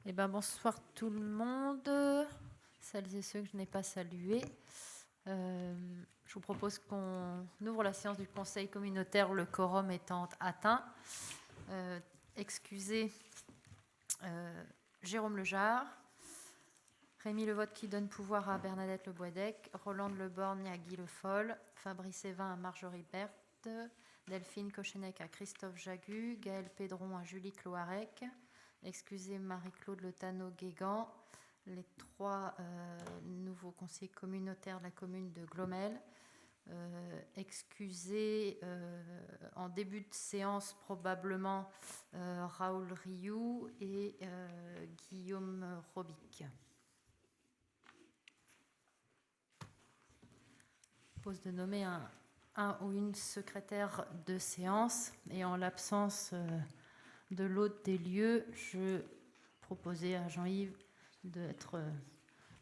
Eh ben, bonsoir tout le monde, celles et ceux que je n'ai pas salués. Je vous propose qu'on ouvre la séance du Conseil communautaire, le quorum étant atteint. Excusez Jérôme Lejar, Rémi Levotte qui donne pouvoir à Bernadette Le Boisdec, Rolande Le Borgne à Guy Le Foll, Fabrice Evin à Marjorie Berthe, Delphine Kochenec à Christophe Jagu, Gaël Pédron à Julie Cloarec. Excusez Marie-Claude Le Tano-Guégan, les 3 nouveaux conseillers communautaires de la commune de Glomel. Excusez en début de séance probablement Raoul Rioux et Guillaume Robic. Je propose de nommer un ou une secrétaire de séance et en l'absence de l'hôte des lieux, je proposais à Jean-Yves d'être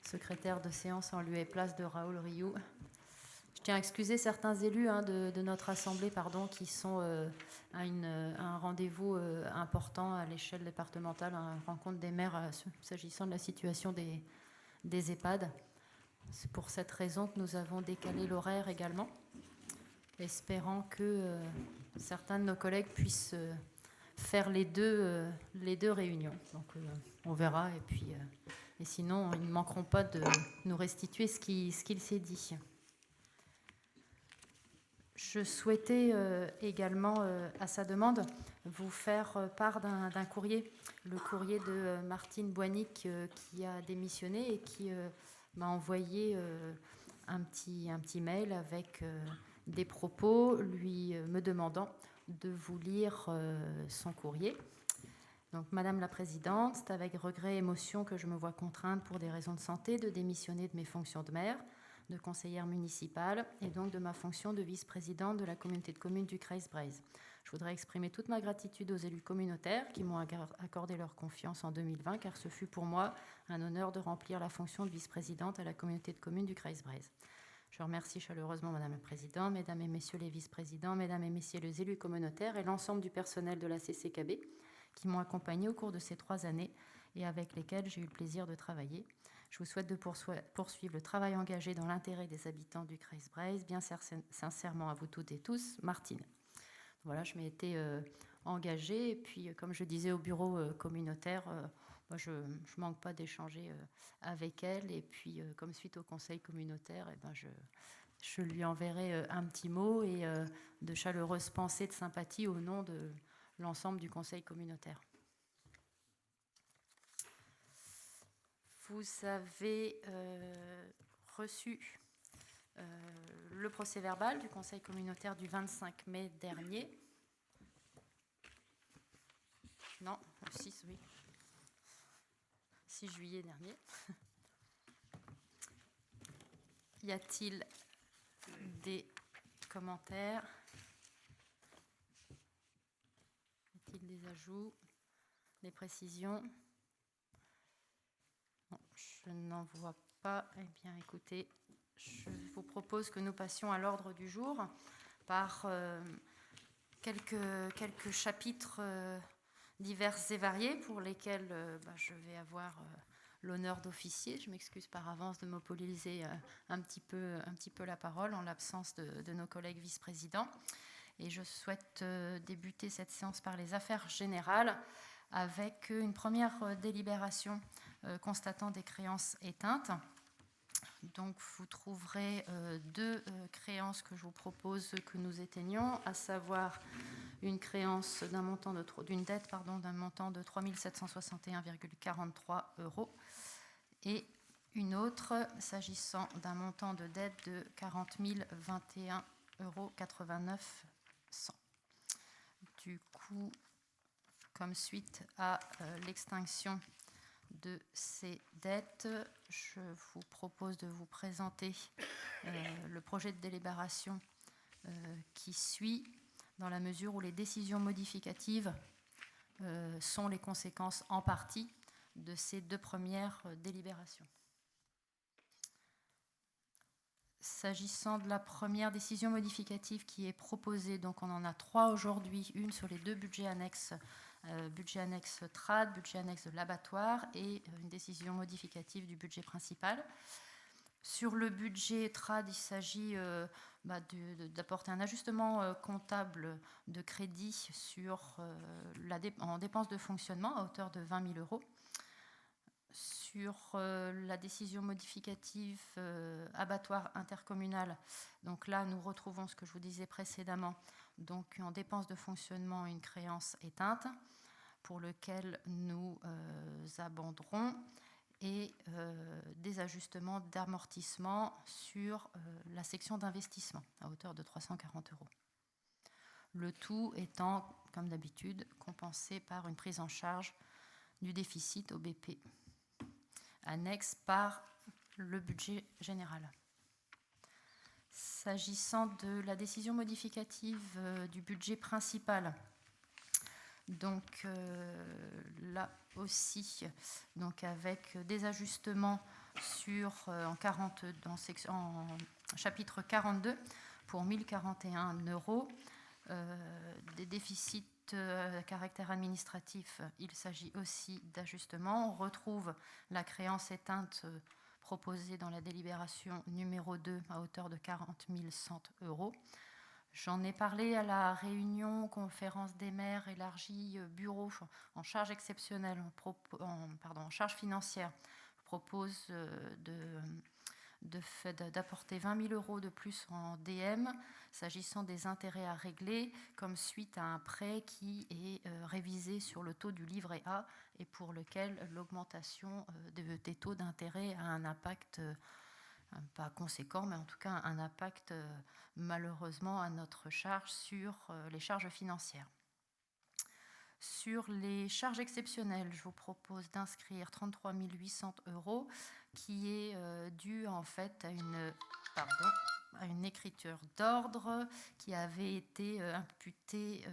secrétaire de séance en lieu et place de Raoul Rioux. Je tiens à excuser certains élus de notre assemblée qui sont à un rendez-vous important à l'échelle départementale, une rencontre des maires s'agissant de la situation des EHPAD. C'est pour cette raison que nous avons décalé l'horaire également, espérant que certains de nos collègues puissent faire les deux réunions. Donc on verra et sinon ils ne manqueront pas de nous restituer ce qu'il s'est dit. Je souhaitais également à sa demande vous faire part d'un courrier, le courrier de Martine Boignic qui a démissionné et qui m'a envoyé un petit mail avec des propos me demandant de vous lire son courrier. Donc, Madame la Présidente, c'est avec regret et émotion que je me vois contrainte pour des raisons de santé de démissionner de mes fonctions de maire, de conseillère municipale et donc de ma fonction de vice-présidente de la communauté de communes du Kreis Breizh. Je voudrais exprimer toute ma gratitude aux élus communautaires qui m'ont accordé leur confiance en 2020 car ce fut pour moi un honneur de remplir la fonction de vice-présidente à la communauté de communes du Kreis Breizh. Je remercie chaleureusement Madame la Présidente, Mesdames et Messieurs les vice-présidents, Mesdames et Messieurs les élus communautaires et l'ensemble du personnel de la CCKB qui m'ont accompagné au cours de ces 3 années et avec lesquels j'ai eu le plaisir de travailler. Je vous souhaite de poursuivre le travail engagé dans l'intérêt des habitants du Kreis Breizh. Bien sincèrement à vous toutes et tous, Martine. Voilà, je m'étais engagée et puis, comme je disais au bureau communautaire, moi, je ne manque pas d'échanger avec elle. Et puis, comme suite au conseil communautaire, eh ben, je lui enverrai un petit mot et de chaleureuses pensées de sympathie au nom de l'ensemble du conseil communautaire. Vous avez reçu le procès-verbal du conseil communautaire du 25 mai dernier. Non, le 6, oui. 6 juillet dernier. Y a-t-il des commentaires? Y a-t-il des ajouts, des précisions? Non, je n'en vois pas. Eh bien, écoutez, je vous propose que nous passions à l'ordre du jour par quelques chapitres divers et variés pour lesquels je vais avoir l'honneur d'officier. Je m'excuse par avance de monopoliser un petit peu la parole en l'absence de nos collègues vice-présidents. Et je souhaite débuter cette séance par les affaires générales avec une première délibération constatant des créances éteintes. Donc vous trouverez 2 créances que je vous propose que nous éteignions, à savoir une créance d'une dette d'un montant de 3 761,43 € et une autre s'agissant d'un montant de dette de 40 021,89 €. Du coup, comme suite à l'extinction de ces dettes, je vous propose de vous présenter le projet de délibération qui suit, dans la mesure où les décisions modificatives sont les conséquences en partie de ces 2 premières délibérations. S'agissant de la première décision modificative qui est proposée, donc on en a 3 aujourd'hui, une sur les 2 budgets annexes, budget annexe TRAD, budget annexe de l'abattoir et une décision modificative du budget principal. Sur le budget TRAD, il s'agit d'apporter un ajustement comptable de crédit en dépenses de fonctionnement à hauteur de 20 000 €. Sur la décision modificative abattoir intercommunal, donc là nous retrouvons ce que je vous disais précédemment, donc en dépenses de fonctionnement une créance éteinte pour lequel nous abonderons et des ajustements d'amortissement sur la section d'investissement à hauteur de 340 €. Le tout étant, comme d'habitude, compensé par une prise en charge du déficit au BP annexe par le budget général. S'agissant de la décision modificative du budget principal, donc là aussi, donc avec des ajustements en chapitre 42 pour 1 041 €, des déficits à caractère administratif, il s'agit aussi d'ajustements. On retrouve la créance éteinte proposée dans la délibération numéro 2 à hauteur de 40 100 €. J'en ai parlé à la réunion conférence des maires élargie bureau en charge exceptionnelle, en charge financière. Je propose d'apporter 20 000 € de plus en DM s'agissant des intérêts à régler comme suite à un prêt qui est révisé sur le taux du livret A et pour lequel l'augmentation des taux d'intérêt a un impact pas conséquent, mais en tout cas un impact malheureusement à notre charge sur les charges financières. Sur les charges exceptionnelles, je vous propose d'inscrire 33 800 € qui est dû en fait à une écriture d'ordre qui avait été imputée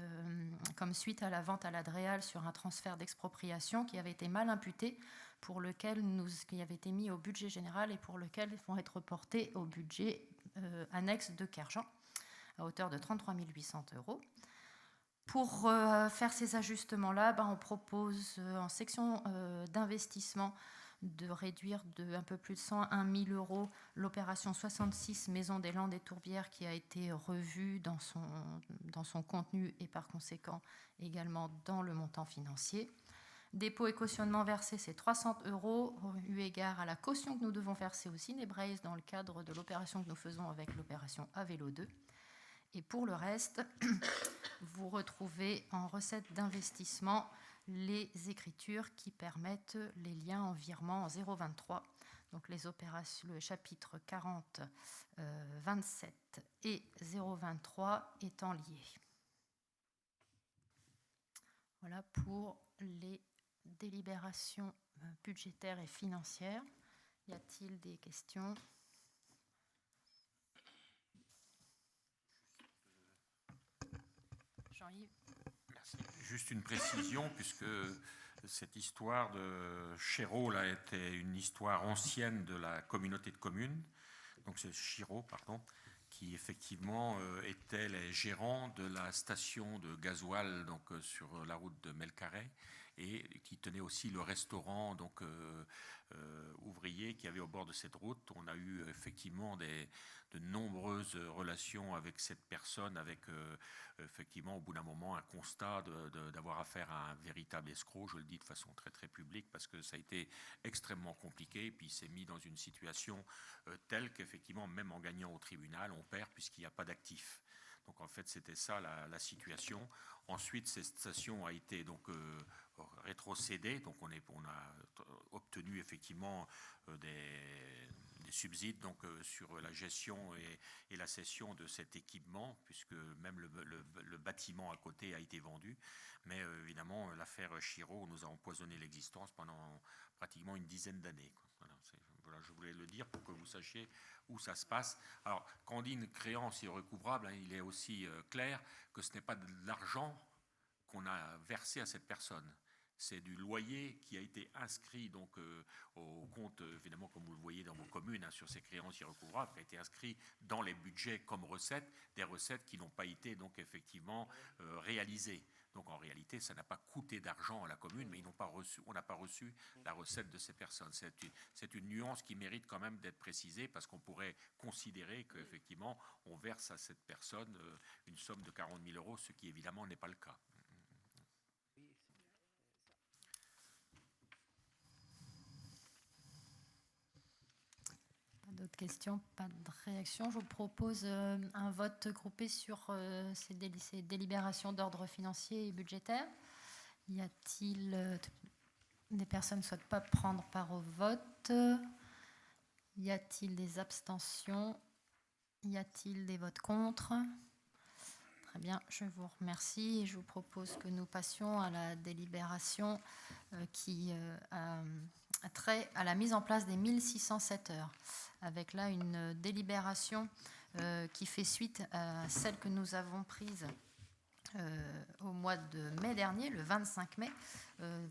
comme suite à la vente à l'Adréal sur un transfert d'expropriation qui avait été mal imputé, qui avait été mis au budget général et pour lequel vont être reportés au budget annexe de Kerjan, à hauteur de 33 800 €. Pour faire ces ajustements-là, on propose en section d'investissement de réduire de un peu plus de 101 000 € l'opération 66 Maison des Landes et Tourbières qui a été revue dans son contenu et par conséquent également dans le montant financier. Dépôt et cautionnement versés, c'est 300 €, eu égard à la caution que nous devons verser au Cinébrace dans le cadre de l'opération que nous faisons avec l'opération Avélo 2. Et pour le reste, vous retrouvez en recettes d'investissement les écritures qui permettent les liens en virement en 023. Donc les opérations, le chapitre 40, 27 et 023 étant liés. Voilà pour les délibérations budgétaires et financières. Y a-t-il des questions ? Jean-Yves ? Merci. Juste une précision, puisque cette histoire de Chéreau là, était une histoire ancienne de la communauté de communes, donc c'est Chiraud, pardon, qui effectivement étaient les gérants de la station de gasoil donc, sur la route de Melcarré, et qui tenait aussi le restaurant donc, ouvrier qui avait au bord de cette route. On a eu effectivement de nombreuses relations avec cette personne, avec effectivement au bout d'un moment un constat d'avoir affaire à un véritable escroc. Je le dis de façon très très publique parce que ça a été extrêmement compliqué, et puis il s'est mis dans une situation telle qu'effectivement même en gagnant au tribunal on perd puisqu'il n'y a pas d'actifs. Donc en fait c'était ça la situation. Ensuite cette station a été donc rétrocédée, donc on a obtenu effectivement des subsides donc, sur la gestion et la cession de cet équipement, puisque même le bâtiment à côté a été vendu. Mais évidemment l'affaire Chiraud nous a empoisonné l'existence pendant pratiquement une dizaine d'années. Voilà, je voulais le dire pour que vous sachiez où ça se passe. Alors, quand on dit une créance irrecouvrable, il est aussi clair que ce n'est pas de l'argent qu'on a versé à cette personne. C'est du loyer qui a été inscrit donc, au compte, évidemment, comme vous le voyez dans vos communes, sur ces créances irrecouvrables, qui a été inscrit dans les budgets comme recettes, des recettes qui n'ont pas été donc, effectivement réalisées. Donc en réalité, ça n'a pas coûté d'argent à la commune, mais on n'a pas reçu la recette de ces personnes. C'est une nuance qui mérite quand même d'être précisée, parce qu'on pourrait considérer qu'effectivement, on verse à cette personne une somme de 40 000 €, ce qui évidemment n'est pas le cas. D'autres questions? Pas de réaction. Je vous propose un vote groupé sur ces délibérations d'ordre financier et budgétaire. Y a-t-il des personnes qui ne souhaitent pas prendre part au vote? Y a-t-il des abstentions? Y a-t-il des votes contre? Très bien, je vous remercie et je vous propose que nous passions à la délibération qui a trait à la mise en place des 1607 heures, avec là une délibération qui fait suite à celle que nous avons prise au mois de mai dernier, le 25 mai,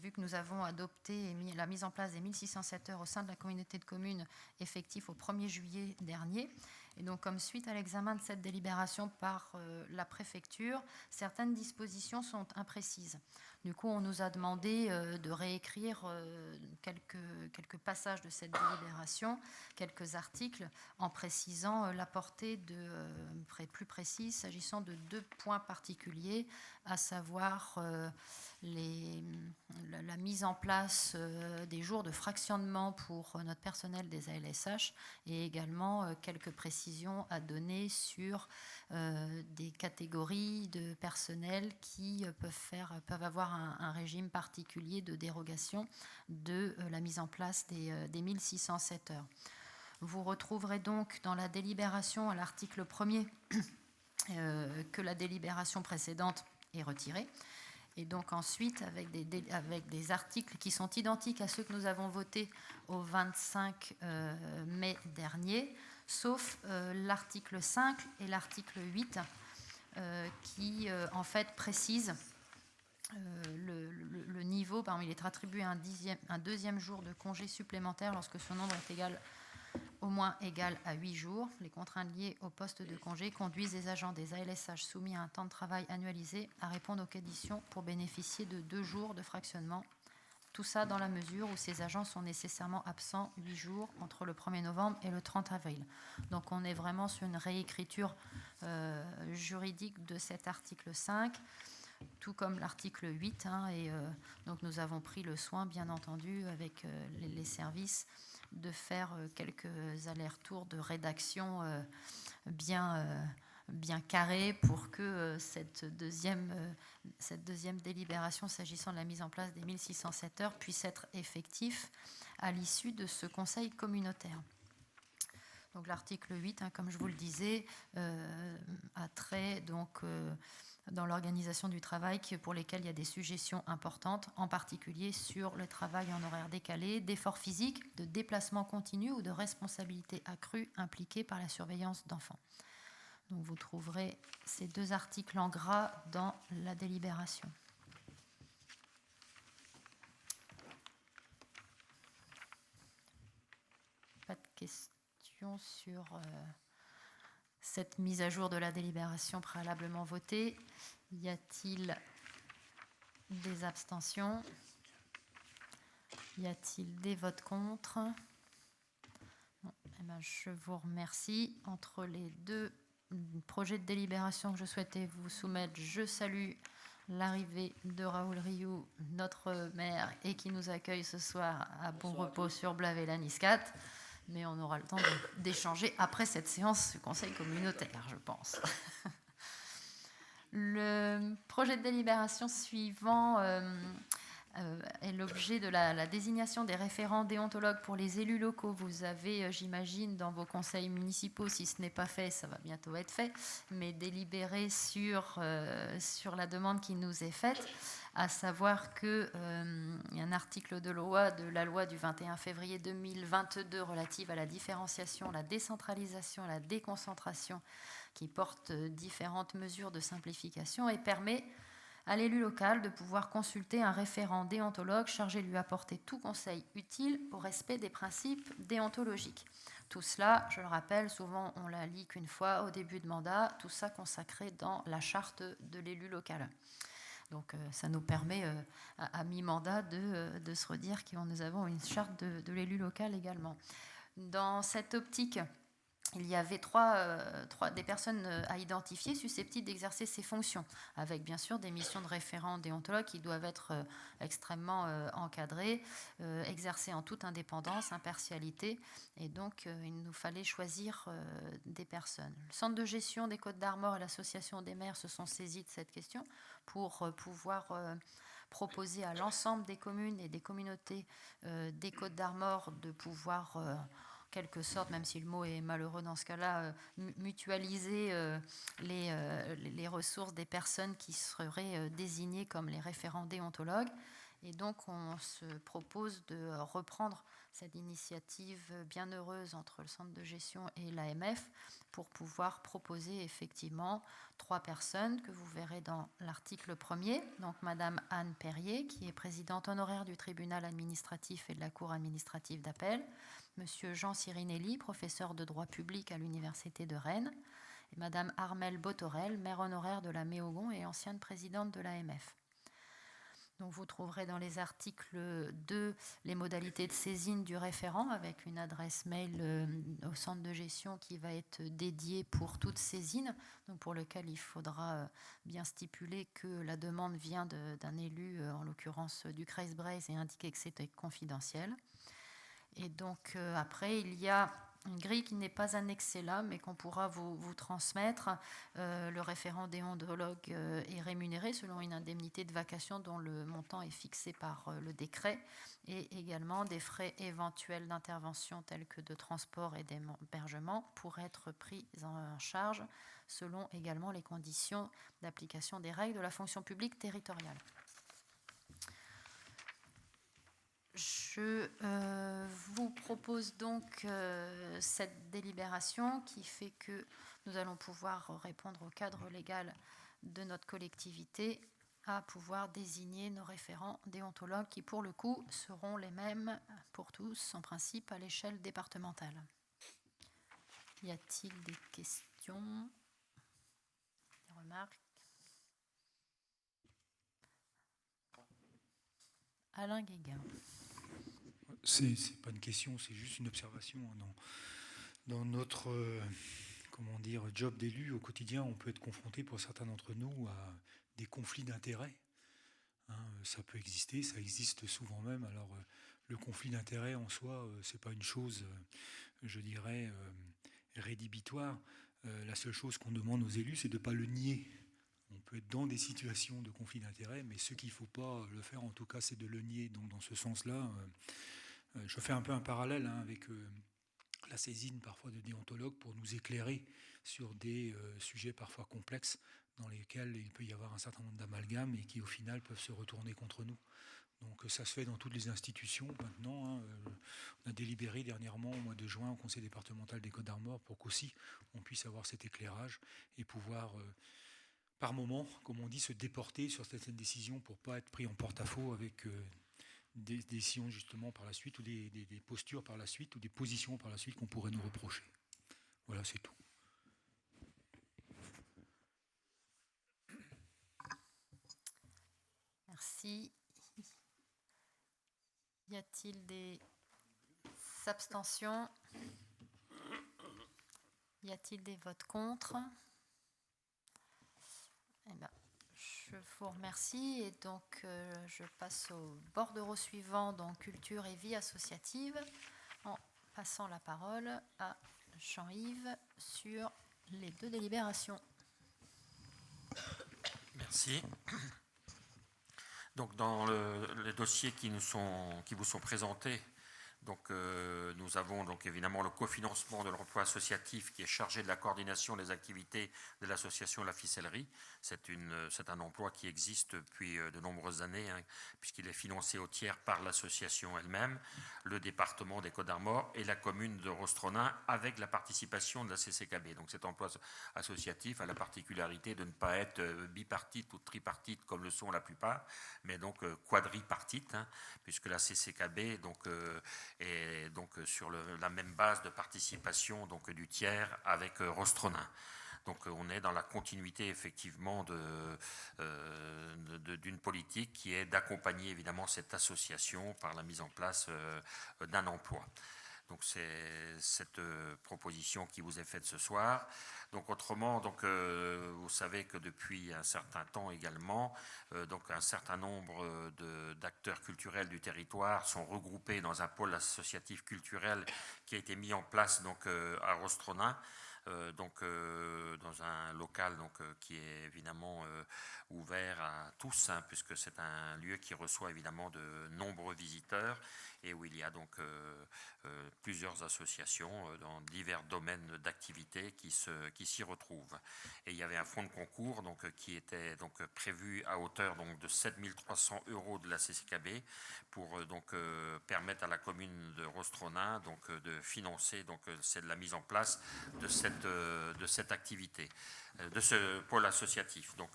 vu que nous avons adopté la mise en place des 1607 heures au sein de la communauté de communes effectif au 1er juillet dernier. Et donc, comme suite à l'examen de cette délibération par la préfecture, certaines dispositions sont imprécises. Du coup, on nous a demandé de réécrire quelques passages de cette délibération, quelques articles, en précisant la portée plus précise s'agissant de 2 points particuliers, à savoir la mise en place des jours de fractionnement pour notre personnel des ALSH, et également quelques précisions à donner sur des catégories de personnel qui peuvent avoir un régime particulier de dérogation de la mise en place des 1607 heures. Vous retrouverez donc dans la délibération à l'article 1er que la délibération précédente est retirée. Et donc ensuite, avec des articles qui sont identiques à ceux que nous avons votés au 25 mai dernier, sauf l'article 5 et l'article 8 qui en fait précisent le niveau. Il est attribué un 2e jour de congé supplémentaire lorsque son nombre est égal au moins égale à 8 jours. Les contraintes liées au poste de congé conduisent les agents des ALSH soumis à un temps de travail annualisé à répondre aux conditions pour bénéficier de 2 jours de fractionnement. Tout ça dans la mesure où ces agents sont nécessairement absents 8 jours entre le 1er novembre et le 30 avril. Donc on est vraiment sur une réécriture juridique de cet article 5, tout comme l'article 8. Donc nous avons pris le soin, bien entendu, avec les services, de faire quelques allers-retours de rédaction bien carrée pour que cette deuxième délibération s'agissant de la mise en place des 1607 heures puisse être effective à l'issue de ce conseil communautaire. Donc l'article 8, comme je vous le disais, a trait donc dans l'organisation du travail pour lesquels il y a des suggestions importantes, en particulier sur le travail en horaire décalé, d'efforts physiques, de déplacements continus ou de responsabilités accrues impliquées par la surveillance d'enfants. Donc vous trouverez ces 2 articles en gras dans la délibération. Pas de questions sur cette mise à jour de la délibération préalablement votée. Y a-t-il des abstentions? Y a-t-il des votes contre? Non. Je vous remercie. Entre les 2 projets de délibération que je souhaitais vous soumettre, je salue l'arrivée de Raoul Rioux, notre maire, et qui nous accueille ce soir à bon repos sur Blavet-la-Niscat. Mais on aura le temps d'échanger après cette séance du conseil communautaire, je pense. Le projet de délibération suivant est l'objet de la désignation des référents déontologues pour les élus locaux. Vous avez, j'imagine, dans vos conseils municipaux, si ce n'est pas fait, ça va bientôt être fait, mais délibéré sur la demande qui nous est faite, à savoir qu'il y a un article de la loi du 21 février 2022 relative à la différenciation, la décentralisation, la déconcentration, qui porte différentes mesures de simplification et permet à l'élu local de pouvoir consulter un référent déontologue chargé de lui apporter tout conseil utile au respect des principes déontologiques. Tout cela, je le rappelle, souvent on la lit qu'une fois au début de mandat, tout ça consacré dans la charte de l'élu local. Donc ça nous permet à mi-mandat de se redire que nous avons une charte de l'élu local également. Dans cette optique, il y avait des personnes à identifier susceptibles d'exercer ces fonctions, avec bien sûr des missions de référent déontologue qui doivent être extrêmement encadrées, exercées en toute indépendance, impartialité, et donc il nous fallait choisir des personnes. Le centre de gestion des Côtes-d'Armor et l'association des maires se sont saisis de cette question pour pouvoir proposer à l'ensemble des communes et des communautés des Côtes-d'Armor de pouvoir quelque sorte, même si le mot est malheureux dans ce cas-là, mutualiser les ressources des personnes qui seraient désignées comme les référents déontologues. Et donc, on se propose de reprendre cette initiative bienheureuse entre le centre de gestion et l'AMF pour pouvoir proposer effectivement 3 personnes que vous verrez dans l'article 1er. Donc, Madame Anne Perrier, qui est présidente honoraire du tribunal administratif et de la cour administrative d'appel. Monsieur Jean Cirinelli, professeur de droit public à l'université de Rennes. Et Madame Armelle Botorel, maire honoraire de la Méogon et ancienne présidente de l'AMF. Donc vous trouverez dans les articles 2 les modalités de saisine du référent avec une adresse mail au centre de gestion qui va être dédiée pour toute saisine, donc pour lequel il faudra bien stipuler que la demande vient d'un élu, en l'occurrence du Kreis-Breizh, et indiquer que c'était confidentiel. Et donc après, il y a une grille qui n'est pas annexée là, mais qu'on pourra vous transmettre. Le référent déontologue est rémunéré selon une indemnité de vacation dont le montant est fixé par le décret, et également des frais éventuels d'intervention tels que de transport et d'hébergement pourraient être pris en charge selon également les conditions d'application des règles de la fonction publique territoriale. Je vous propose donc cette délibération qui fait que nous allons pouvoir répondre au cadre légal de notre collectivité à pouvoir désigner nos référents déontologues qui, pour le coup, seront les mêmes pour tous, en principe, à l'échelle départementale. Y a-t-il des questions, des remarques? Alain Guéguin. C'est pas une question, c'est juste une observation. Dans notre job d'élu au quotidien, on peut être confronté pour certains d'entre nous à des conflits d'intérêts. Ça peut exister, ça existe souvent même. Alors le conflit d'intérêts en soi, c'est pas une chose, je dirais, rédhibitoire. La seule chose qu'on demande aux élus, c'est de ne pas le nier. On peut être dans des situations de conflit d'intérêts, mais ce qu'il ne faut pas le faire, en tout cas, c'est de le nier. Donc dans ce sens-là, je fais un peu un parallèle avec la saisine parfois de déontologues pour nous éclairer sur des sujets parfois complexes dans lesquels il peut y avoir un certain nombre d'amalgames et qui au final peuvent se retourner contre nous. Donc ça se fait dans toutes les institutions maintenant. On a délibéré dernièrement au mois de juin au conseil départemental des Côtes-d'Armor pour qu'aussi on puisse avoir cet éclairage et pouvoir par moment, comme on dit, se déporter sur certaines décisions pour ne pas être pris en porte-à-faux avec des décisions justement par la suite ou des postures par la suite ou des positions par la suite qu'on pourrait nous reprocher. Voilà, c'est tout. Merci. Y a-t-il des abstentions? Y a-t-il des votes contre? Eh bien, je vous remercie et donc je passe au bordereau suivant, donc culture et vie associative, en passant la parole à Jean-Yves sur les deux délibérations. Merci. Donc, dans les dossiers qui vous sont présentés, donc, nous avons donc évidemment le cofinancement de l'emploi associatif qui est chargé de la coordination des activités de l'association La Ficellerie. C'est un emploi qui existe depuis de nombreuses années, puisqu'il est financé au tiers par l'association elle-même, le département des Côtes-d'Armor et la commune de Rostronin avec la participation de la CCKB. Donc cet emploi associatif a la particularité de ne pas être bipartite ou tripartite comme le sont la plupart, mais donc quadripartite, puisque la CCKB et donc sur la même base de participation donc du tiers avec Rostronin. Donc on est dans la continuité effectivement d'une politique qui est d'accompagner évidemment cette association par la mise en place d'un emploi. Donc c'est cette proposition qui vous est faite ce soir. Donc autrement, vous savez que depuis un certain temps également, donc un certain nombre d'acteurs culturels du territoire sont regroupés dans un pôle associatif culturel qui a été mis en place donc à Rostronin. Dans un local qui est évidemment ouvert à tous, puisque c'est un lieu qui reçoit évidemment de nombreux visiteurs et où il y a donc plusieurs associations dans divers domaines d'activité qui s'y retrouvent. Et il y avait un fonds de concours qui était prévu à hauteur de 7 300 € de la CCKB pour permettre à la commune de Rostronin de financer c'est de la mise en place de cette activité, de ce pôle associatif. Donc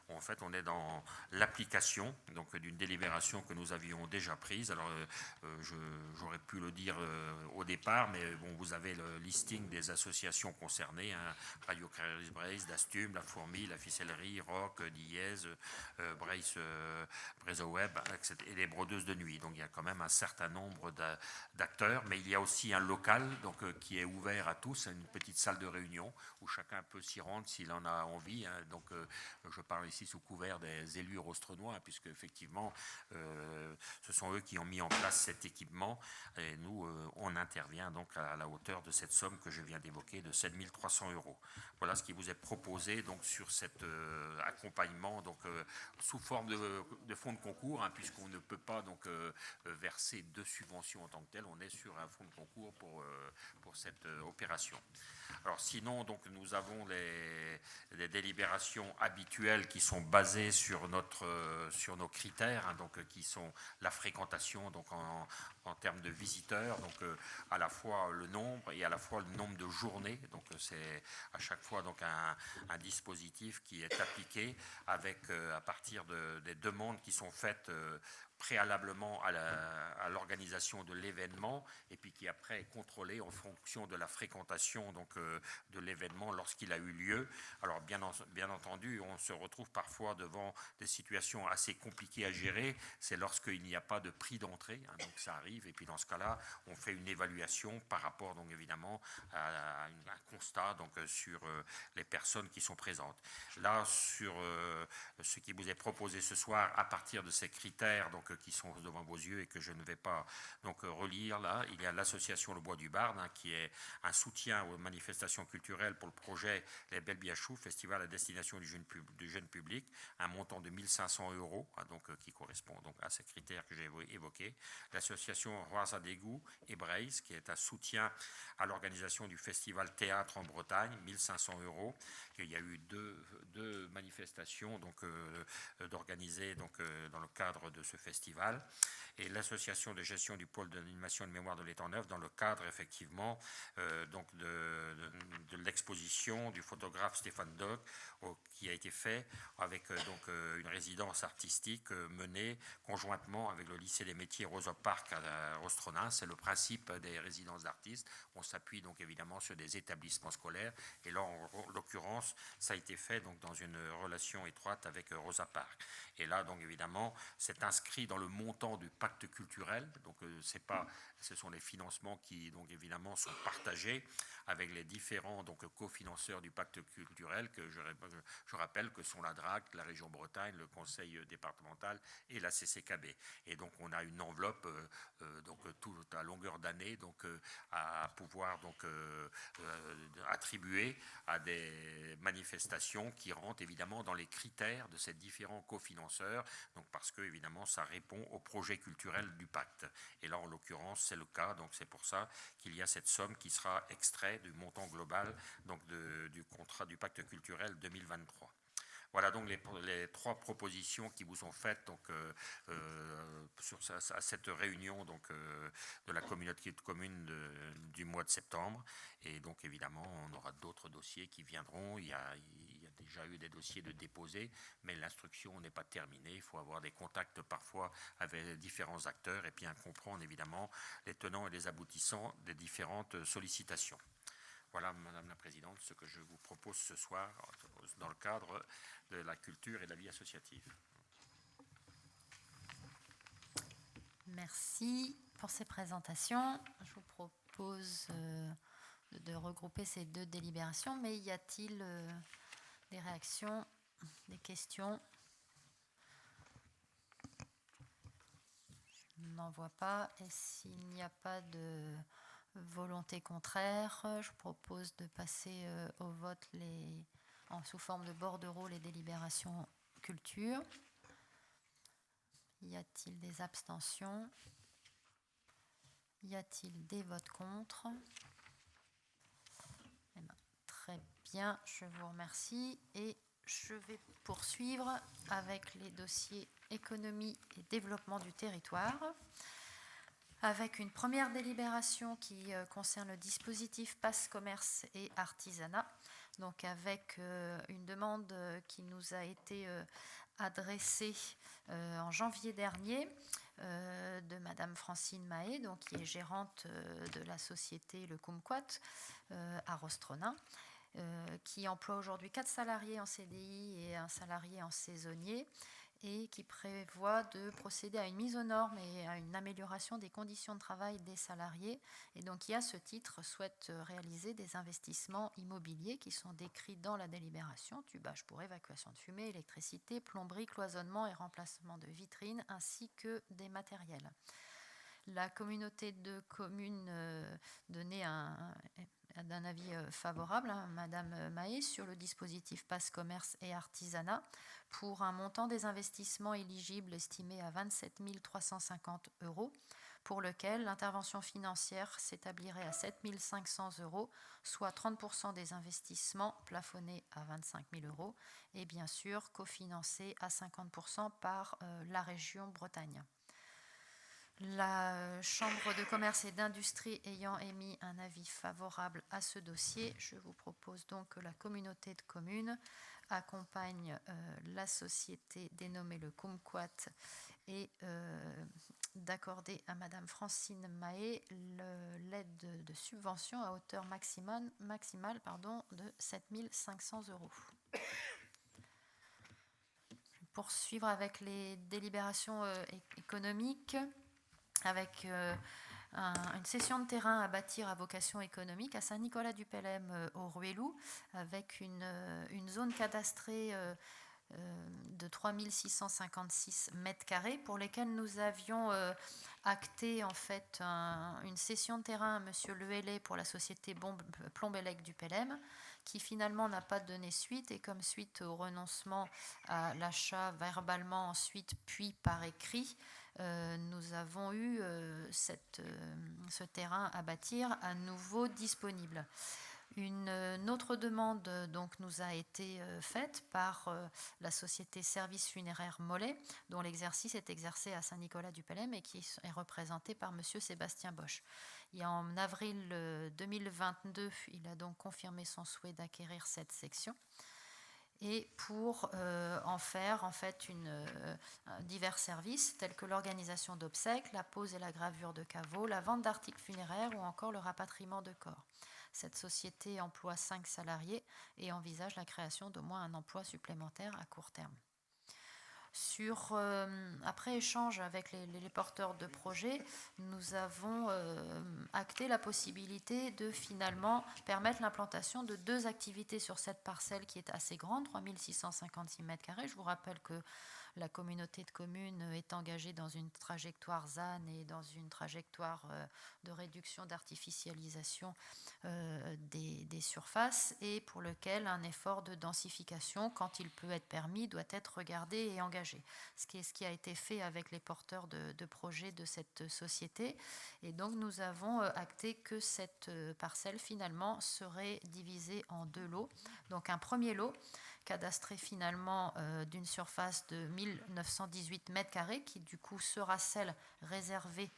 en fait on est dans l'application d'une délibération que nous avions déjà prise. Alors j'aurais pu le dire au départ, mais bon, vous avez le listing des associations concernées, Radio Braise, d'Astume, La Fourmi, La Ficellerie, Rock, Diez, Braise Web, etc., et les brodeuses de nuit. Donc il y a quand même un certain nombre d'acteurs, mais il y a aussi un local qui est ouvert à tous, une petite salle de réunion où chacun peut s'y rendre s'il en a envie. Je parle ici sous couvert des élus rostronois, puisque effectivement ce sont eux qui ont mis en place cet équipement et nous on intervient donc à la hauteur de cette somme que je viens d'évoquer de 7 300 €. Voilà ce qui vous est proposé donc sur cet accompagnement sous forme de fonds de concours, puisqu'on ne peut pas verser de subventions en tant que telles. On est sur un fonds de concours pour cette opération. Alors sinon, nous avons les délibérations habituelles qui sont basées sur nos critères, qui sont la fréquentation en termes de visiteurs, à la fois le nombre et à la fois le nombre de journées. Donc c'est à chaque fois un dispositif qui est appliqué avec à partir des demandes qui sont faites préalablement à l'organisation de l'événement et puis qui après est contrôlé en fonction de la fréquentation donc, de l'événement lorsqu'il a eu lieu. Alors bien entendu, on se retrouve parfois devant des situations assez compliquées à gérer. C'est lorsqu'il n'y a pas de prix d'entrée, hein, donc ça arrive. Et puis dans ce cas-là, on fait une évaluation par rapport donc évidemment à un constat donc, sur les personnes qui sont présentes. Là, sur ce qui vous est proposé ce soir, à partir de ces critères donc, qui sont devant vos yeux et que je ne vais pas donc, relire, là, il y a l'association Le Bois du Barde, hein, qui est un soutien aux manifestations culturelles pour le projet Les Belles Biachou, festival à destination du jeune public, un montant de 1 500 €, hein, donc, qui correspond donc, à ces critères que j'ai évoqués. L'association Roisa d'égout et Braise, qui est un soutien à l'organisation du festival Théâtre en Bretagne, 1 500 €. Il y a eu deux manifestations donc, d'organiser donc, dans le cadre de ce festival. Et l'association de gestion du pôle d'animation de mémoire de l'Étang Neuf dans le cadre effectivement donc de l'exposition du photographe Stéphane Doc qui a été fait avec donc, une résidence artistique menée conjointement avec le lycée des métiers Rosa Park à Rostronin. C'est le principe des résidences d'artistes. On s'appuie donc évidemment sur des établissements scolaires et là en l'occurrence ça a été fait donc, dans une relation étroite avec Rosa Parks. Et là, donc évidemment, c'est inscrit dans le montant du pacte culturel. Donc, ce sont les financements qui, donc évidemment, sont partagés avec les différents donc, cofinanceurs du pacte culturel que je rappelle que sont la DRAC, la région Bretagne, le conseil départemental et la CCKB. Et donc, on a une enveloppe donc, tout à longueur d'année donc, à pouvoir donc, attribuer à des manifestations qui rentrent évidemment dans les critères de ces différents cofinanceurs, donc parce que évidemment ça répond au projet culturel du pacte. Et là en l'occurrence c'est le cas, donc c'est pour ça qu'il y a cette somme qui sera extraite du montant global donc du contrat du pacte culturel 2023. Voilà donc les trois propositions qui vous sont faites donc, à cette réunion donc, de la communauté de communes du mois de septembre. Et donc évidemment, on aura d'autres dossiers qui viendront. Il y a déjà eu des dossiers de déposés, mais l'instruction n'est pas terminée. Il faut avoir des contacts parfois avec différents acteurs et bien comprendre évidemment les tenants et les aboutissants des différentes sollicitations. Voilà, Madame la Présidente, ce que je vous propose ce soir dans le cadre de la culture et de la vie associative. Merci pour ces présentations. Je vous propose de regrouper ces deux délibérations, mais y a-t-il des réactions, des questions? Je n'en vois pas. Et s'il n'y a pas de volonté contraire, je propose de passer au vote sous forme de bordereau les délibérations culture. Y a-t-il des abstentions? Y a-t-il des votes contre? Eh bien, très bien, je vous remercie et je vais poursuivre avec les dossiers économie et développement du territoire, avec une première délibération qui concerne le dispositif Pass Commerce et Artisanat, donc avec une demande qui nous a été adressée en janvier dernier de Madame Francine Mahé, donc, qui est gérante de la société Le Kumquat à Rostronin, qui emploie aujourd'hui 4 salariés en CDI et un salarié en saisonnier, et qui prévoit de procéder à une mise aux normes et à une amélioration des conditions de travail des salariés, et donc qui à ce titre souhaite réaliser des investissements immobiliers qui sont décrits dans la délibération: tubage pour évacuation de fumée, électricité, plomberie, cloisonnement et remplacement de vitrines, ainsi que des matériels. La communauté de communes donnait d'un avis favorable à Madame Mahé sur le dispositif Pass Commerce et Artisanat pour un montant des investissements éligibles estimé à 27 350 €, pour lequel l'intervention financière s'établirait à 7 500 €, soit 30% des investissements plafonnés à 25 000 €, et bien sûr cofinancés à 50% par la région Bretagne. La Chambre de commerce et d'industrie ayant émis un avis favorable à ce dossier, je vous propose donc que la communauté de communes accompagne la société dénommée le Kumquat et d'accorder à Madame Francine Mahé l'aide de subvention à hauteur maximale de 7 500 €. Poursuivre avec les délibérations économiques, avec une cession de terrain à bâtir à vocation économique à Saint-Nicolas-du-Pélem au Ruellou, avec une zone cadastrée de 3656 mètres carrés, pour lesquels nous avions acté en fait une cession de terrain à Monsieur Lehellet pour la société Plombellec du Pélem, qui finalement n'a pas donné suite, et comme suite au renoncement à l'achat verbalement ensuite puis par écrit, nous avons eu ce terrain à bâtir à nouveau disponible. Une autre demande donc nous a été faite par la société Services Funéraires Mollet, dont l'exercice est exercé à Saint-Nicolas-du-Pélem et qui est représenté par Monsieur Sébastien Bosch. En avril 2022, il a donc confirmé son souhait d'acquérir cette section, et pour en faire en fait divers services tels que l'organisation d'obsèques, la pose et la gravure de caveaux, la vente d'articles funéraires ou encore le rapatriement de corps. Cette société emploie 5 salariés et envisage la création d'au moins un emploi supplémentaire à court terme. Après échange avec les porteurs de projets, nous avons acté la possibilité de finalement permettre l'implantation de 2 activités sur cette parcelle qui est assez grande, 3656 mètres carrés. Je vous rappelle que la communauté de communes est engagée dans une trajectoire ZAN et dans une trajectoire de réduction d'artificialisation des surfaces, et pour lequel un effort de densification, quand il peut être permis, doit être regardé et engagé. Ce qui a été fait avec les porteurs de projets de cette société. Et donc nous avons acté que cette parcelle finalement serait divisée en 2 lots. Donc un premier lot cadastré finalement d'une surface de 1918 mètres carrés, qui du coup sera celle réservée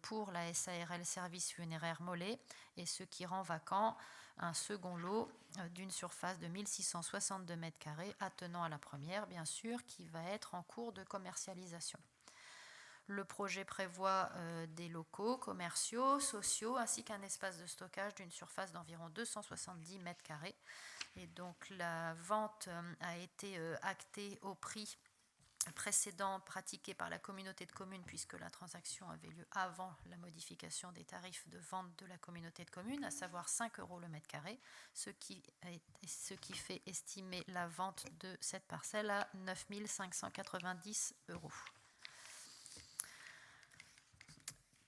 pour la SARL Services Funéraires Mollet, et ce qui rend vacant un second lot d'une surface de 1662 mètres carrés, attenant à la première bien sûr, qui va être en cours de commercialisation. Le projet prévoit des locaux commerciaux, sociaux, ainsi qu'un espace de stockage d'une surface d'environ 270 mètres carrés. Et donc la vente a été actée au prix précédent pratiqué par la communauté de communes, puisque la transaction avait lieu avant la modification des tarifs de vente de la communauté de communes, à savoir 5 € le mètre carré, ce qui fait estimer la vente de cette parcelle à 9 590 €.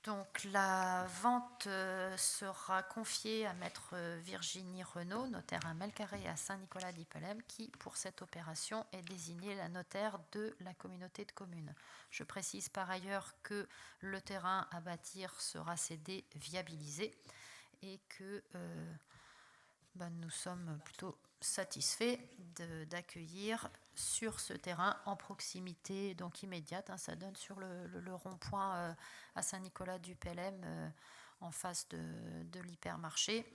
Donc la vente sera confiée à maître Virginie Renaud, notaire à Melcarré et à Saint-Nicolas-du-Pélem, qui pour cette opération est désignée la notaire de la communauté de communes. Je précise par ailleurs que le terrain à bâtir sera cédé viabilisé, et que nous sommes plutôt satisfaits d'accueillir sur ce terrain en proximité donc immédiate. Ça donne sur le rond-point à Saint-Nicolas-du-Pélem, en face de l'hypermarché,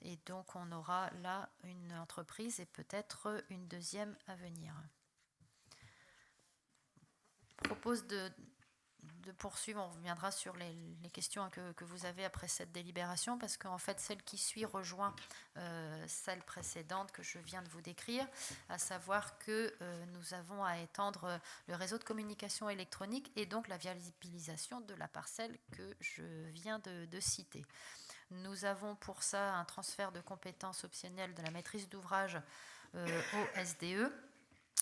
et donc on aura là une entreprise et peut-être une deuxième à venir. Je propose de poursuivre. On reviendra sur les questions que vous avez après cette délibération, parce qu'en fait celle qui suit rejoint celle précédente que je viens de vous décrire, à savoir que nous avons à étendre le réseau de communication électronique et donc la viabilisation de la parcelle que je viens de citer. Nous avons pour ça un transfert de compétences optionnelles de la maîtrise d'ouvrage au SDE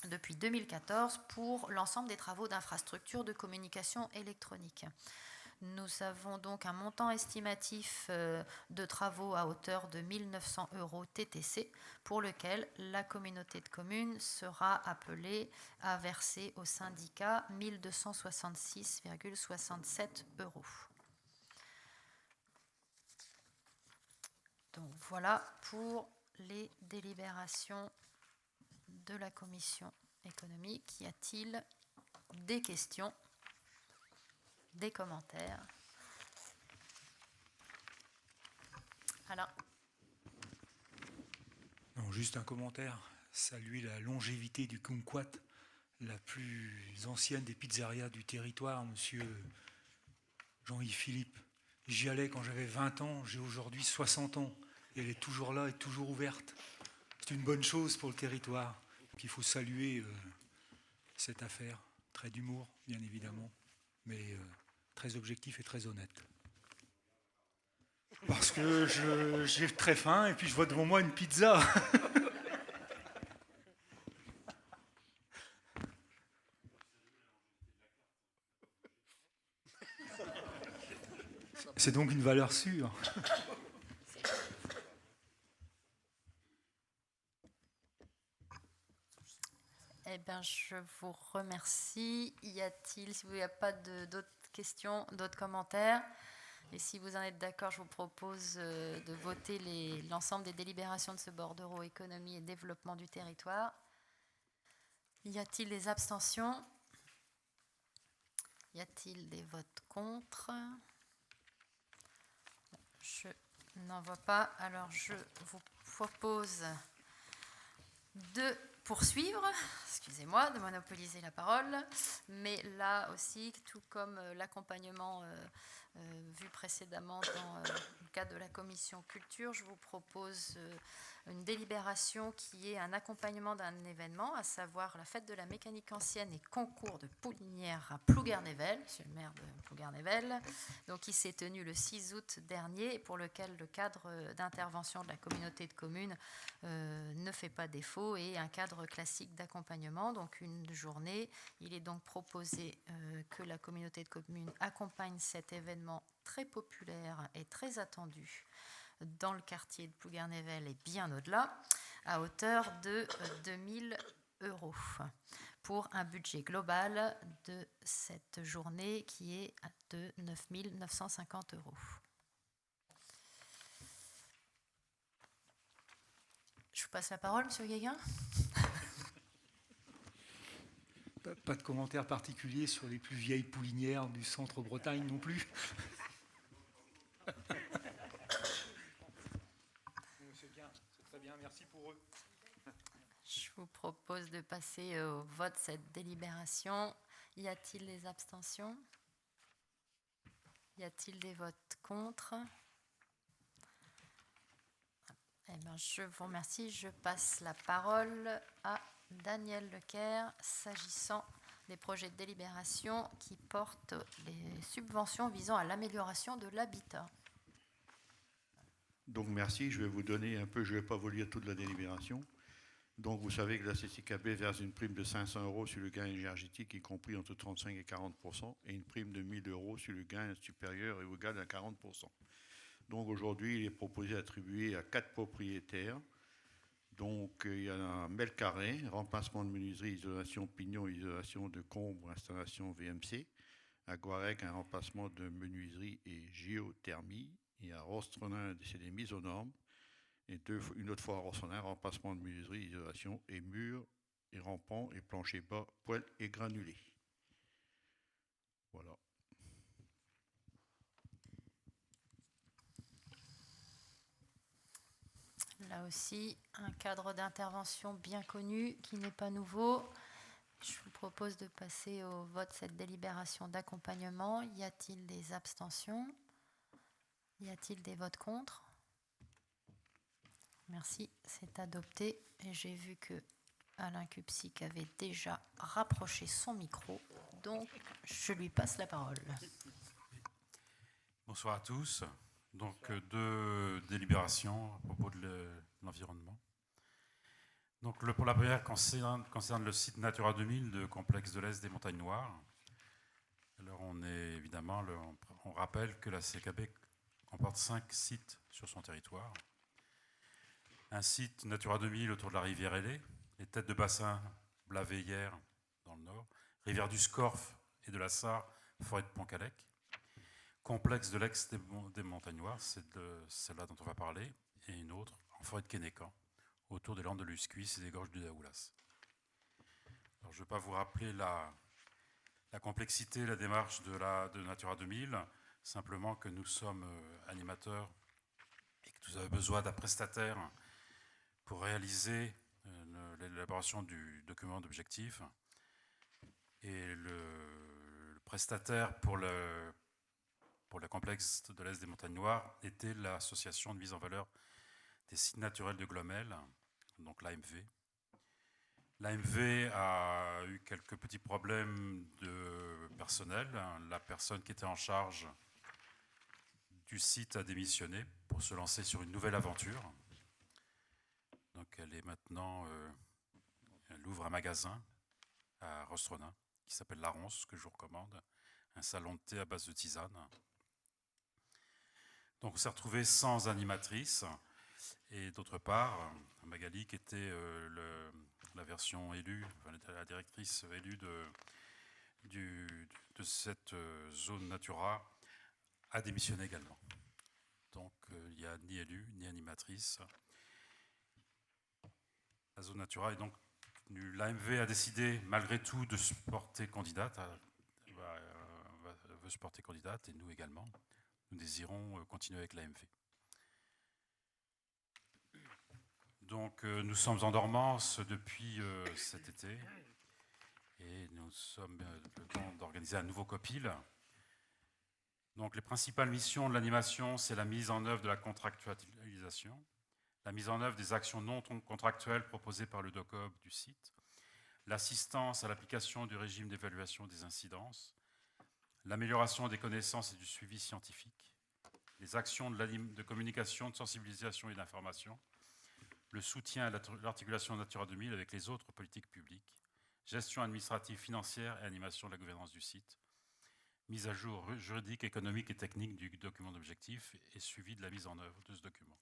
depuis 2014 pour l'ensemble des travaux d'infrastructures de communication électronique. Nous avons donc un montant estimatif de travaux à hauteur de 1 900 € TTC, pour lequel la communauté de communes sera appelée à verser au syndicat 1 266,67 €. Donc voilà pour les délibérations de la commission économique. Y a-t-il des questions, des commentaires? Alors. Non, juste un commentaire. saluer la longévité du Kumquat, la plus ancienne des pizzerias du territoire, monsieur Jean-Yves Philippe. J'y allais quand j'avais 20 ans, j'ai aujourd'hui 60 ans. Et elle est toujours là et toujours ouverte. C'est une bonne chose pour le territoire. Il faut saluer cette affaire. Très d'humour, bien évidemment, mais très objectif et très honnête. Parce que j'ai très faim et puis je vois devant moi une pizza. C'est donc une valeur sûre. Eh bien, je vous remercie. Y a-t-il, si vous n'y a pas d'autres questions, d'autres commentaires, et si vous en êtes d'accord, je vous propose de voter l'ensemble des délibérations de ce bordereau économie et développement du territoire. Y a-t-il des abstentions? Y a-t-il des votes contre? Je n'en vois pas. Alors, je vous propose de poursuivre, excusez-moi de monopoliser la parole, mais là aussi, tout comme l'accompagnement vu précédemment dans le cadre de la commission culture, je vous propose une délibération qui est un accompagnement d'un événement, à savoir la fête de la mécanique ancienne et concours de poulinière à Plouguer-Nével, monsieur le maire de Plouguer-Nével, donc qui s'est tenu le 6 août dernier et pour lequel le cadre d'intervention de la communauté de communes ne fait pas défaut et un cadre classique d'accompagnement, donc une journée. Il est donc proposé que la communauté de communes accompagne cet événement très populaire et très attendu dans le quartier de Plouguer-Nével et bien au-delà, à hauteur de 2 000 € pour un budget global de cette journée qui est de 9 950 €. Je vous passe la parole, monsieur Guéguin. Pas de commentaire particulier sur les plus vieilles poulinières du centre-Bretagne non plus. C'est bien, c'est très bien, merci pour eux. Je vous propose de passer au vote de cette délibération. Y a-t-il des abstentions? Y a-t-il des votes contre? Eh bien, je vous remercie. Je passe la parole à Daniel Lecaire, s'agissant des projets de délibération qui portent les subventions visant à l'amélioration de l'habitat. Donc merci, je vais vous donner un peu, je ne vais pas vous lire toute la délibération. Donc vous savez que la CCKB verse une prime de 500 € sur le gain énergétique, y compris entre 35 et 40%, et une prime de 1 000 € sur le gain supérieur et égal à 40%. Donc aujourd'hui, il est proposé d'attribuer à 4 propriétaires. Donc il y a Melcarré, remplacement de menuiserie, isolation pignon, isolation de combre, installation VMC. À Guarec, un remplacement de menuiserie et géothermie. Il y a Rostrenin, c'est des mises aux normes. Et une autre fois à Rostrenin, remplacement de menuiserie, isolation et murs et rampants et planchers bas, poêles et granulés. Voilà. Là aussi, un cadre d'intervention bien connu qui n'est pas nouveau. Je vous propose de passer au vote de cette délibération d'accompagnement. Y a-t-il des abstentions? Y a-t-il des votes contre? Merci, c'est adopté. Et j'ai vu que Alain Cupsic avait déjà rapproché son micro, donc je lui passe la parole. Bonsoir à tous. Donc, deux délibérations à propos de l'environnement. Donc, pour la première concerne le site Natura 2000 de Complexe de l'Est des Montagnes Noires. Alors, on rappelle que la CCKB comporte 5 sites sur son territoire. Un site Natura 2000 autour de la rivière Ailée, les têtes de bassin Blaveillère dans le nord, rivière du Scorff et de la Sarre, forêt de Pont-Calec. Complexe de l'Aix des Montagnes Noires, c'est celle-là dont on va parler, et une autre en forêt de Kénécan, autour des landes de l'Uscuis et des gorges du Daoulas. Alors, je ne vais pas vous rappeler la complexité, la démarche de Natura 2000, simplement que nous sommes animateurs et que nous avons besoin d'un prestataire pour réaliser l'élaboration du document d'objectif. Et le prestataire pour le complexe de l'Est des Montagnes Noires était l'association de mise en valeur des sites naturels de Glomel, donc l'AMV. L'AMV a eu quelques petits problèmes de personnel. La personne qui était en charge du site a démissionné pour se lancer sur une nouvelle aventure. Donc elle est maintenant, elle ouvre un magasin à Rostronin qui s'appelle La Ronce, que je vous recommande, un salon de thé à base de tisane. Donc on s'est retrouvé sans animatrice. Et d'autre part, Magali, qui était la version élue, enfin, la directrice élue de cette zone Natura, a démissionné également. Donc il n'y a ni élu ni animatrice. La zone Natura est donc l'AMV a décidé malgré tout de se porter candidate, veut se porter candidate, et nous également. Nous désirons continuer avec l'AMV. Donc nous sommes en dormance depuis cet été et nous sommes le temps d'organiser un nouveau COPIL. Donc les principales missions de l'animation, c'est la mise en œuvre de la contractualisation, la mise en œuvre des actions non contractuelles proposées par le DOCOB du site, l'assistance à l'application du régime d'évaluation des incidences, l'amélioration des connaissances et du suivi scientifique, les actions de communication, de sensibilisation et d'information, le soutien à l'articulation Natura 2000 avec les autres politiques publiques, gestion administrative, financière et animation de la gouvernance du site, mise à jour juridique, économique et technique du document d'objectif et suivi de la mise en œuvre de ce document.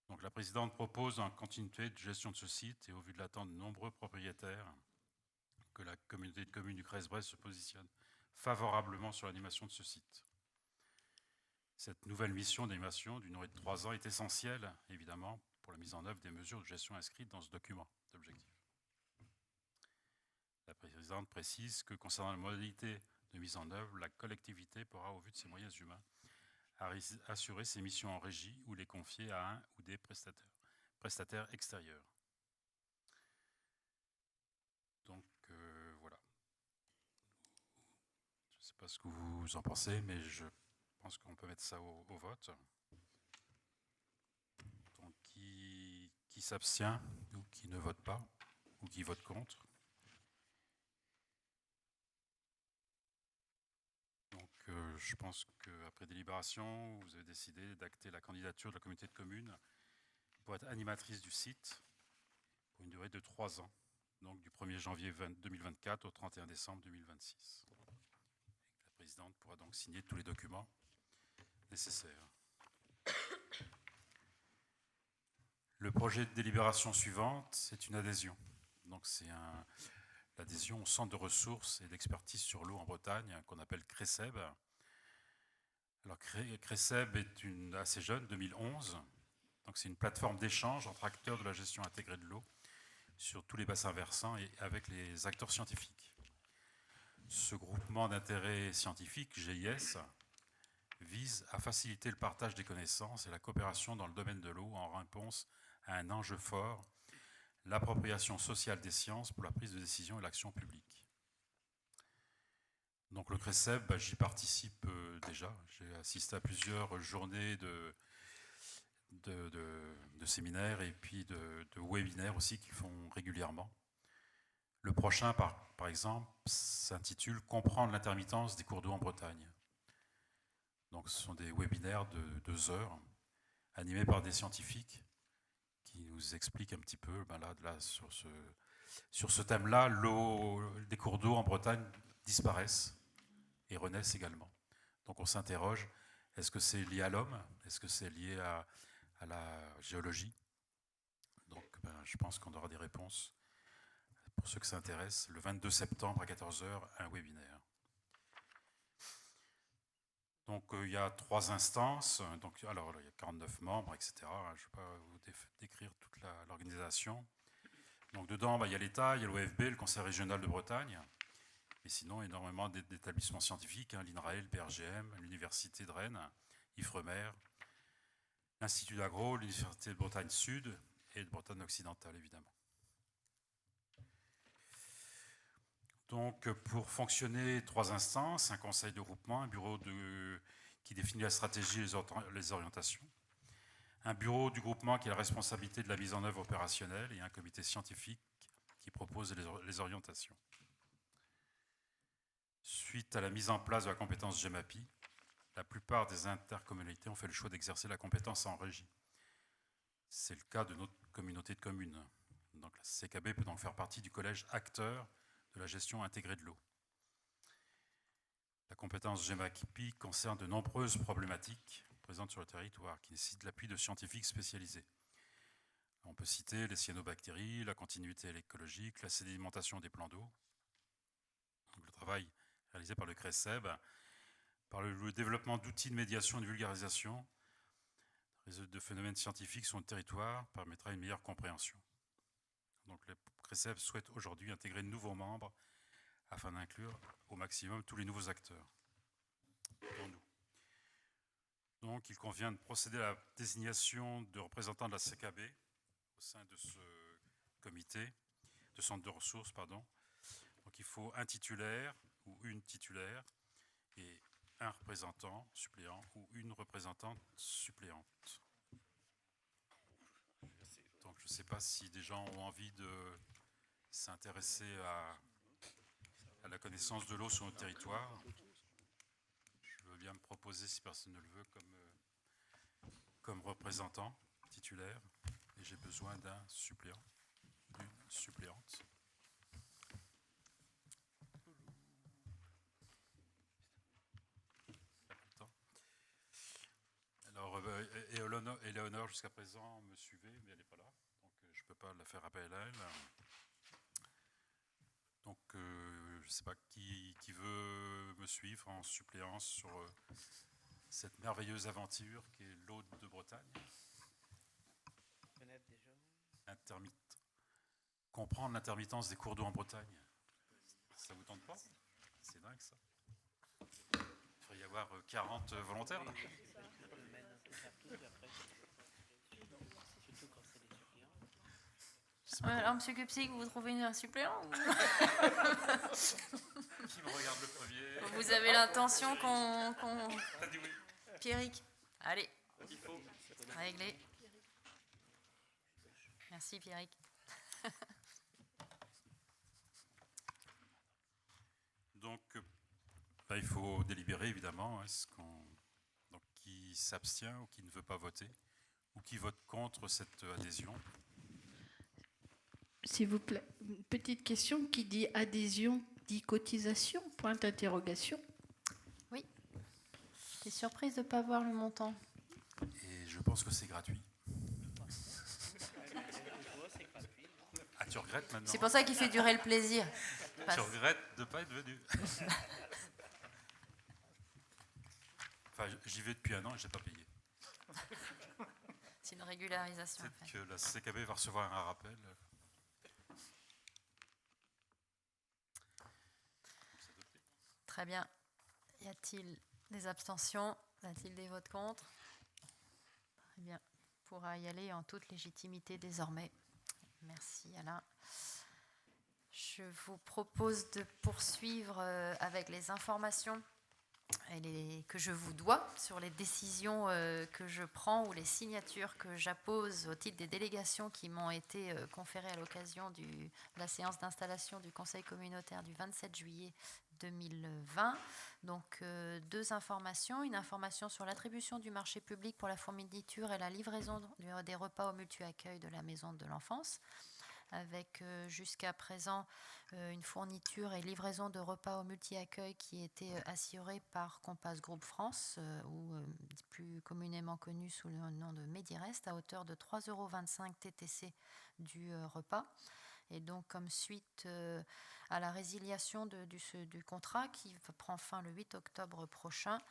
Donc, la présidente propose en continuité de gestion de ce site et au vu de l'attente de nombreux propriétaires que la communauté de communes du Crest-Bresse se positionne favorablement sur l'animation de ce site. Cette nouvelle mission d'animation d'une durée de 3 ans est essentielle, évidemment, pour la mise en œuvre des mesures de gestion inscrites dans ce document d'objectif. La présidente précise que concernant la modalité de mise en œuvre, la collectivité pourra, au vu de ses moyens humains, assurer ses missions en régie ou les confier à un ou des prestataires extérieurs. Donc voilà. Je ne sais pas ce que vous en pensez, mais je pense qu'on peut mettre ça au vote. Donc qui s'abstient ou qui ne vote pas ou qui vote contre. Donc je pense qu'après délibération, vous avez décidé d'acter la candidature de la communauté de communes pour être animatrice du site pour une durée de 3 ans, donc du 1er janvier 2024 au 31 décembre 2026. La présidente pourra donc signer tous les documents nécessaires. Le projet de délibération suivante, c'est une adhésion. Donc c'est l'adhésion au Centre de ressources et d'expertise sur l'eau en Bretagne, qu'on appelle CRESEB. Alors CRESEB est assez jeune, 2011. Donc c'est une plateforme d'échange entre acteurs de la gestion intégrée de l'eau sur tous les bassins versants et avec les acteurs scientifiques. Ce groupement d'intérêt scientifique, GIS, vise à faciliter le partage des connaissances et la coopération dans le domaine de l'eau en réponse à un enjeu fort, l'appropriation sociale des sciences pour la prise de décision et l'action publique. Donc le CRESEB, j'y participe déjà. J'ai assisté à plusieurs journées de séminaires et puis de webinaires aussi qu'ils font régulièrement. Le prochain, par exemple, s'intitule « Comprendre l'intermittence des cours d'eau en Bretagne ». Donc ce sont des webinaires de 2 heures, animés par des scientifiques qui nous expliquent un petit peu, là sur ce thème-là, les cours d'eau en Bretagne disparaissent et renaissent également. Donc on s'interroge, est-ce que c'est lié à l'homme? Est-ce que c'est lié à la géologie? Donc je pense qu'on aura des réponses. Pour ceux que ça intéresse, le 22 septembre à 14 h, un webinaire. Donc il y a 3 instances, alors il y a 49 membres, etc. Je ne vais pas vous décrire toute l'organisation. Donc dedans, il y a l'État, il y a l'OFB, le Conseil régional de Bretagne, et sinon énormément d'établissements scientifiques, l'INRAE, le PRGM, l'Université de Rennes, Ifremer, l'Institut d'Agro, l'Université de Bretagne Sud et de Bretagne occidentale, évidemment. Donc, pour fonctionner, 3 instances, un conseil de groupement, un bureau qui définit la stratégie et les orientations, un bureau du groupement qui a la responsabilité de la mise en œuvre opérationnelle et un comité scientifique qui propose les orientations. Suite à la mise en place de la compétence GEMAPI, la plupart des intercommunalités ont fait le choix d'exercer la compétence en régie. C'est le cas de notre communauté de communes. Donc, la CKB peut donc faire partie du collège acteur de la gestion intégrée de l'eau. La compétence GEMAPI concerne de nombreuses problématiques présentes sur le territoire qui nécessitent l'appui de scientifiques spécialisés. On peut citer les cyanobactéries, la continuité écologique, la sédimentation des plans d'eau. Le travail réalisé par le CRECEB, par le développement d'outils de médiation et de vulgarisation de phénomènes scientifiques sur le territoire permettra une meilleure compréhension. Donc le CRECEB souhaite aujourd'hui intégrer de nouveaux membres afin d'inclure au maximum tous les nouveaux acteurs, dont nous. Donc il convient de procéder à la désignation de représentants de la CKB au sein de ce comité, de centre de ressources, pardon. Donc il faut un titulaire ou une titulaire et un représentant suppléant ou une représentante suppléante. Donc je ne sais pas si des gens ont envie de s'intéresser à la connaissance de l'eau sur notre territoire. Je veux bien me proposer, si personne ne le veut, comme représentant titulaire. Et j'ai besoin d'un suppléant, d'une suppléante. Alors, Éléonore, jusqu'à présent, me suivait, mais elle n'est pas là. Donc, je ne peux pas la faire appel à elle. Donc, je ne sais pas qui veut me suivre en suppléance sur cette merveilleuse aventure qui est l'eau de Bretagne. Comprendre l'intermittence des cours d'eau en Bretagne. Ça vous tente pas? C'est dingue, ça. Il devrait y avoir 40 volontaires, là. Alors, M. Cupsig, vous trouvez un suppléant ou... Qui me regarde le premier? Vous avez l'intention qu'on... T'as dit oui. Pierrick, allez, réglé. Merci Pierrick. Donc, il faut délibérer, évidemment. Donc, qui s'abstient ou qui ne veut pas voter ou qui vote contre cette adhésion? S'il vous plaît, une petite question qui dit adhésion, dit cotisation, point d'interrogation. Oui. T'es surprise de ne pas voir le montant? Et je pense que c'est gratuit. Ah, tu regrettes maintenant? C'est pour ça qu'il fait durer le plaisir. Tu regrettes de ne pas être venu. Enfin, j'y vais depuis 1 an et je n'ai pas payé. C'est une régularisation. Peut-être que la CKB va recevoir un rappel. Très bien. Y a-t-il des abstentions? Y a-t-il des votes contre? Très bien. On pourra y aller en toute légitimité désormais. Merci Alain. Je vous propose de poursuivre avec les informations que je vous dois sur les décisions que je prends ou les signatures que j'appose au titre des délégations qui m'ont été conférées à l'occasion de la séance d'installation du Conseil communautaire du 27 juillet 2020. Donc 2 informations. Une information sur l'attribution du marché public pour la fourniture et la livraison des repas au multi-accueil de la Maison de l'Enfance, avec jusqu'à présent une fourniture et livraison de repas au multi-accueil qui était assurée par Compass Group France, ou plus communément connu sous le nom de Medirest, à hauteur de 3,25 € TTC du repas. Et donc, comme suite à la résiliation du contrat qui prend fin le 8 octobre prochain,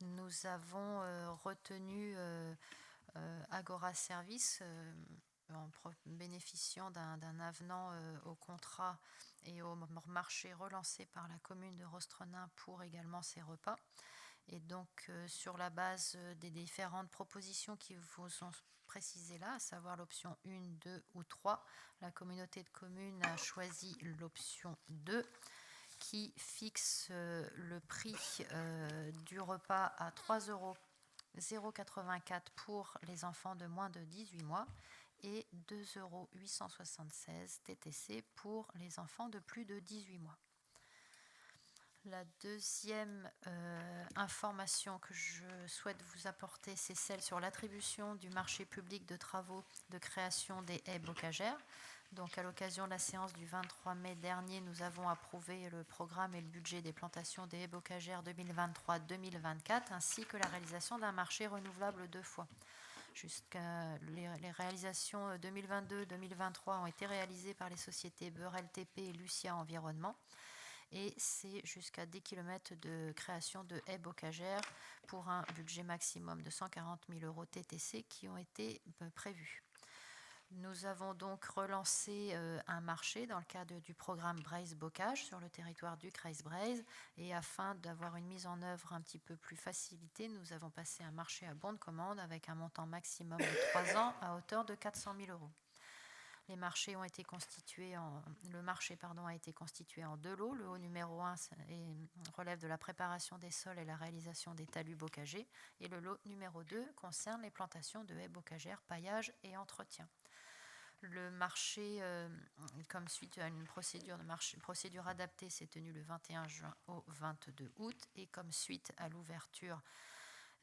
nous avons retenu Agora Service, en bénéficiant d'un avenant au contrat et au marché relancé par la commune de Rostrenain pour également ces repas. Et donc, sur la base des différentes propositions qui vous sont précisées là, à savoir l'option 1, 2 ou 3, la communauté de communes a choisi l'option 2. qui fixe le prix du repas à 3,084 € pour les enfants de moins de 18 mois et 2,876 € TTC pour les enfants de plus de 18 mois. La deuxième information que je souhaite vous apporter, c'est celle sur l'attribution du marché public de travaux de création des haies bocagères. Donc, à l'occasion de la séance du 23 mai dernier, nous avons approuvé le programme et le budget des plantations des haies bocagères 2023-2024, ainsi que la réalisation d'un marché renouvelable 2 fois. Les réalisations 2022-2023 ont été réalisées par les sociétés Beurel TP et Lucia Environnement. Et c'est jusqu'à 10 km de création de haies bocagères pour un budget maximum de 140 000 € TTC qui ont été prévus. Nous avons donc relancé un marché dans le cadre du programme Breizh Bocage sur le territoire du Kreis Breizh, et afin d'avoir une mise en œuvre un petit peu plus facilitée, nous avons passé un marché à bon de commande avec un montant maximum de 3 ans à hauteur de 400 000 €. Le marché a été constitué en 2 lots. Le lot numéro 1 relève de la préparation des sols et la réalisation des talus bocagers. Et le lot numéro 2 concerne les plantations de haies bocagères, paillage et entretien. Le marché, comme suite à une procédure adaptée, s'est tenu le 21 juin au 22 août. Et comme suite à l'ouverture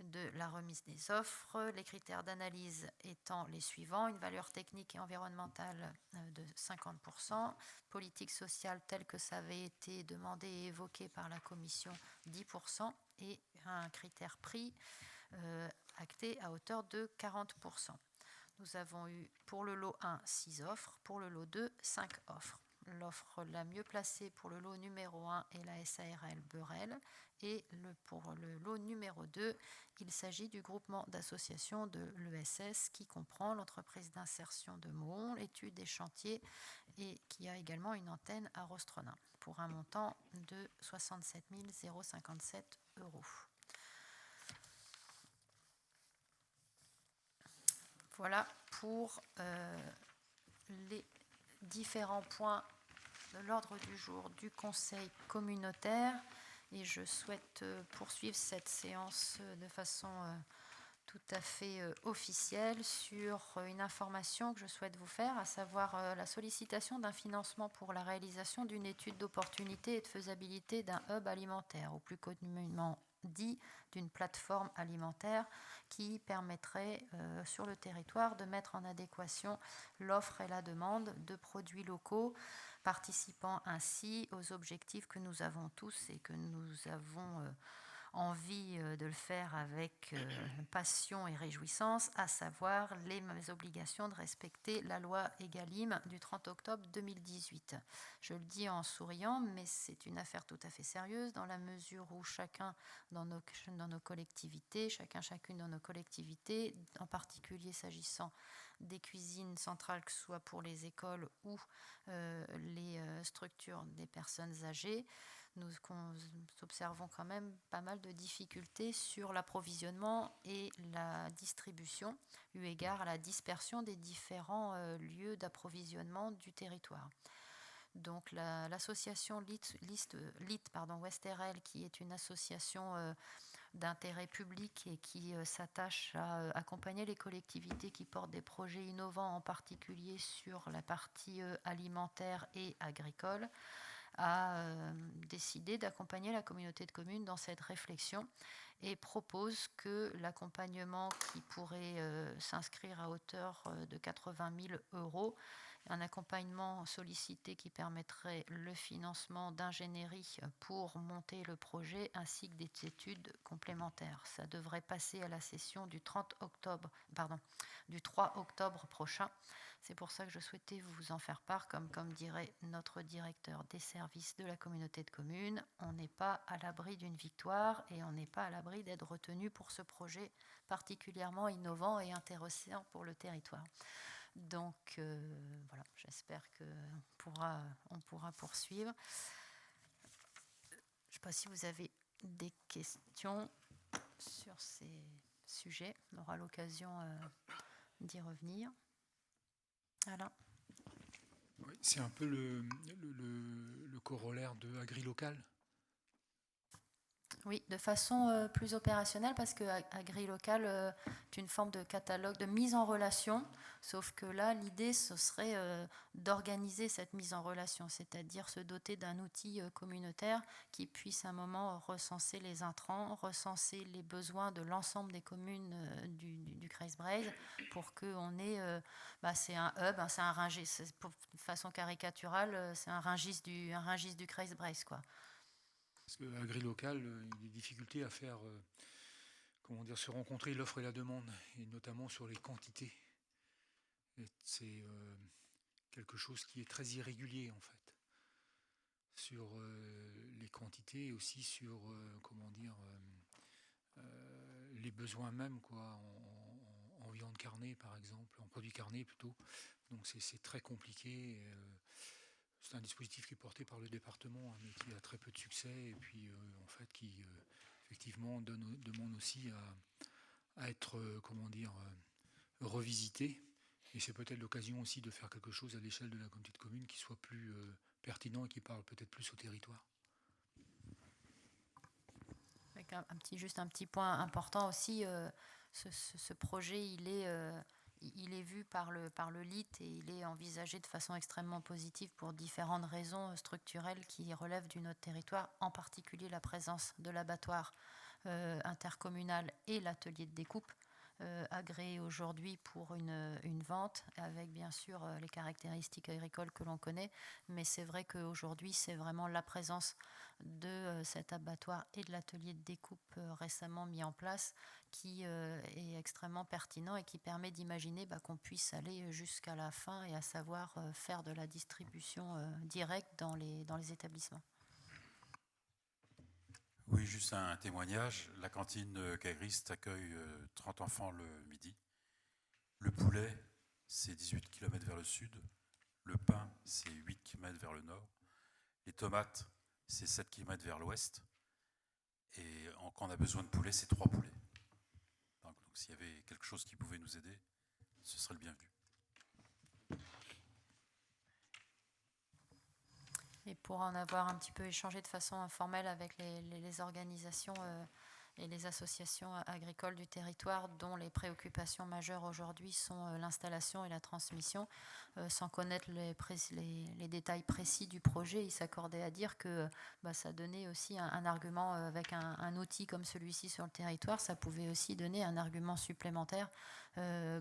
de la remise des offres, les critères d'analyse étant les suivants: une valeur technique et environnementale de 50%, politique sociale telle que ça avait été demandé et évoqué par la commission 10%, et un critère prix acté à hauteur de 40%. Nous avons eu pour le lot 1 6 offres, pour le lot 2 5 offres. L'offre la mieux placée pour le lot numéro 1 est la SARL Beurel, et pour le lot numéro 2, il s'agit du groupement d'associations de l'ESS qui comprend l'entreprise d'insertion de Mohon, l'étude des chantiers, et qui a également une antenne à Rostronin pour un montant de 67 057 €. Voilà pour les différents points de l'ordre du jour du Conseil communautaire, et je souhaite poursuivre cette séance de façon tout à fait officielle sur une information que je souhaite vous faire, à savoir la sollicitation d'un financement pour la réalisation d'une étude d'opportunité et de faisabilité d'un hub alimentaire, ou plus communément dit d'une plateforme alimentaire qui permettrait sur le territoire de mettre en adéquation l'offre et la demande de produits locaux, participant ainsi aux objectifs que nous avons tous et que nous avons envie de le faire avec passion et réjouissance, à savoir les obligations de respecter la loi Egalim du 30 octobre 2018. Je le dis en souriant, mais c'est une affaire tout à fait sérieuse, dans la mesure où chacune dans nos collectivités, en particulier s'agissant des cuisines centrales, que ce soit pour les écoles ou les structures des personnes âgées, nous observons quand même pas mal de difficultés sur l'approvisionnement et la distribution, eu égard à la dispersion des différents lieux d'approvisionnement du territoire. Donc l'association Westerel, qui est une association d'intérêt public et qui s'attache à accompagner les collectivités qui portent des projets innovants, en particulier sur la partie alimentaire et agricole, a décidé d'accompagner la communauté de communes dans cette réflexion et propose que l'accompagnement, qui pourrait s'inscrire à hauteur de 80 000 €, un accompagnement sollicité qui permettrait le financement d'ingénierie pour monter le projet, ainsi que des études complémentaires. Ça devrait passer à la session du 3 octobre prochain. C'est pour ça que je souhaitais vous en faire part. Comme dirait notre directeur des services de la communauté de communes, on n'est pas à l'abri d'une victoire et on n'est pas à l'abri d'être retenu pour ce projet particulièrement innovant et intéressant pour le territoire. Donc voilà, j'espère qu'on pourra poursuivre. Je ne sais pas si vous avez des questions sur ces sujets. On aura l'occasion d'y revenir. Voilà. Oui, c'est un peu le corollaire de AgriLocal. Oui, de façon plus opérationnelle, parce que AgriLocal est une forme de catalogue, de mise en relation, sauf que là, l'idée, ce serait d'organiser cette mise en relation, c'est-à-dire se doter d'un outil communautaire qui puisse à un moment recenser les intrants, recenser les besoins de l'ensemble des communes du Kreis Breizh, pour qu'on ait, c'est un hub, c'est un Rungis, de façon caricaturale, c'est un Rungis du Kreis Breizh, quoi. Parce que AgriLocal, il y a des difficultés à faire se rencontrer l'offre et la demande, et notamment sur les quantités. Et c'est quelque chose qui est très irrégulier en fait, sur les quantités et aussi sur les besoins même, quoi, en viande carnée par exemple, en produits carnés plutôt. Donc c'est très compliqué. C'est un dispositif qui est porté par le département, hein, mais qui a très peu de succès, et puis en fait qui effectivement demande aussi à être revisité. Et c'est peut-être l'occasion aussi de faire quelque chose à l'échelle de la communauté de communes qui soit plus pertinent et qui parle peut-être plus au territoire. Avec juste un petit point important aussi, ce projet, il est vu par le LIT et il est envisagé de façon extrêmement positive pour différentes raisons structurelles qui relèvent du notre territoire, en particulier la présence de l'abattoir intercommunal et l'atelier de découpe, agréé aujourd'hui pour une vente, avec bien sûr les caractéristiques agricoles que l'on connaît, mais c'est vrai qu'aujourd'hui c'est vraiment la présence de cet abattoir et de l'atelier de découpe récemment mis en place qui est extrêmement pertinent et qui permet d'imaginer qu'on puisse aller jusqu'à la fin, et à savoir faire de la distribution directe dans les établissements. Oui, juste un témoignage. La cantine Cagriste accueille 30 enfants le midi. Le poulet, c'est 18 km vers le sud. Le pain, c'est 8 km vers le nord. Les tomates, c'est 7 km vers l'ouest. Et quand on a besoin de poulet, c'est 3 poulets. Donc s'il y avait quelque chose qui pouvait nous aider, ce serait le bienvenu. Et pour en avoir un petit peu échangé de façon informelle avec les organisations et les associations agricoles du territoire, dont les préoccupations majeures aujourd'hui sont l'installation et la transmission, sans connaître les détails précis du projet, ils s'accordaient à dire que ça donnait aussi un argument avec un outil comme celui-ci sur le territoire, ça pouvait aussi donner un argument supplémentaire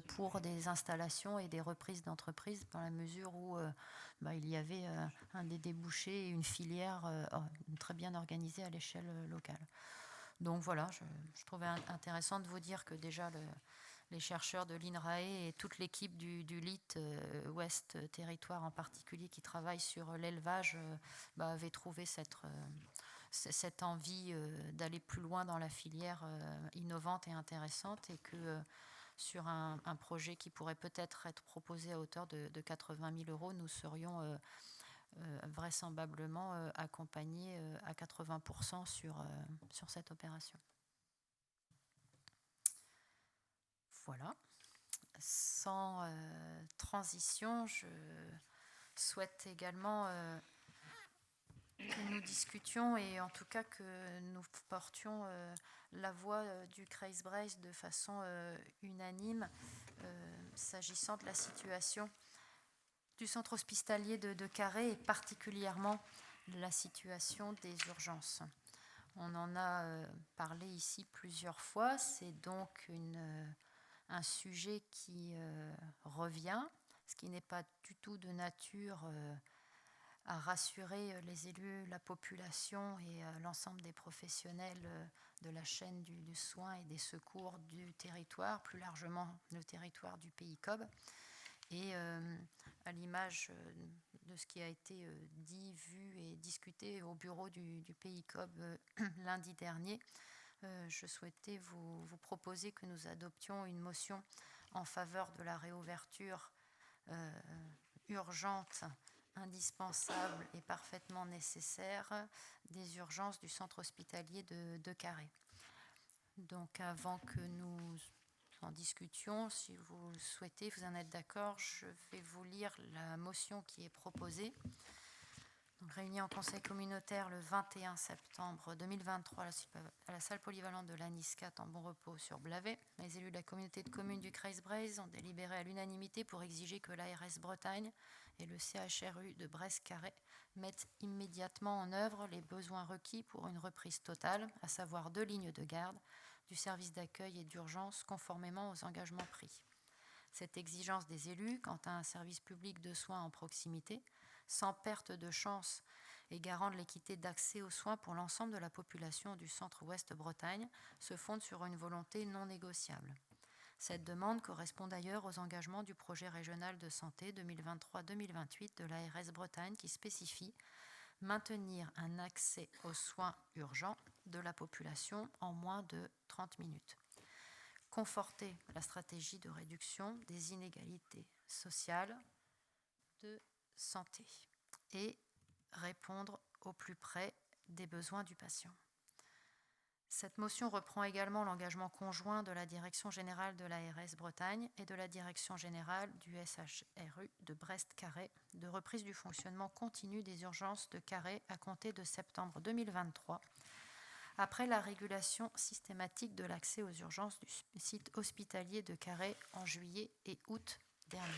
pour des installations et des reprises d'entreprises, dans la mesure où il y avait des débouchés et une filière très bien organisée à l'échelle locale. Donc voilà, je trouvais intéressant de vous dire que déjà les chercheurs de l'INRAE et toute l'équipe du LIT Ouest Territoire en particulier qui travaille sur l'élevage avaient trouvé cette envie d'aller plus loin dans la filière innovante et intéressante, et que sur un projet qui pourrait peut-être être proposé à hauteur de 80 000 €, nous serions vraisemblablement accompagnés à 80% sur cette opération. Voilà. Sans transition, je souhaite également que nous discutions, et en tout cas que nous portions la voix du Kreis Breizh de façon unanime s'agissant de la situation du centre hospitalier de Carhaix, et particulièrement la situation des urgences. On en a parlé ici plusieurs fois, c'est donc un sujet qui revient, ce qui n'est pas du tout de nature à rassurer les élus, la population et l'ensemble des professionnels de la chaîne du soin et des secours du territoire, plus largement le territoire du Pays COB. Et à l'image de ce qui a été dit, vu et discuté au bureau du Pays COB lundi dernier, je souhaitais vous proposer que nous adoptions une motion en faveur de la réouverture urgente, indispensable et parfaitement nécessaire des urgences du centre hospitalier de Carhaix. Donc avant que nous en discutions. Si vous le souhaitez, vous en êtes d'accord, je vais vous lire la motion qui est proposée. Donc, réunie en conseil communautaire le 21 septembre 2023 à la salle polyvalente de l'ANISCAT en Bon Repos sur Blavet, les élus de la communauté de communes du Kreis-Breizh ont délibéré à l'unanimité pour exiger que l'ARS Bretagne et le CHRU de Brest-Carré mettent immédiatement en œuvre les besoins requis pour une reprise totale, à savoir 2 lignes de garde, du service d'accueil et d'urgence conformément aux engagements pris. Cette exigence des élus quant à un service public de soins en proximité, sans perte de chance et garant de l'équité d'accès aux soins pour l'ensemble de la population du centre-ouest Bretagne, se fonde sur une volonté non négociable. Cette demande correspond d'ailleurs aux engagements du projet régional de santé 2023-2028 de l'ARS Bretagne qui spécifie maintenir un accès aux soins urgents de la population en moins de 30 minutes. Conforter la stratégie de réduction des inégalités sociales de santé et répondre au plus près des besoins du patient. Cette motion reprend également l'engagement conjoint de la Direction générale de l'ARS Bretagne et de la Direction générale du CHRU de Brest-Carré de reprise du fonctionnement continu des urgences de Carré à compter de septembre 2023, après la régulation systématique de l'accès aux urgences du site hospitalier de Carré en juillet et août dernier.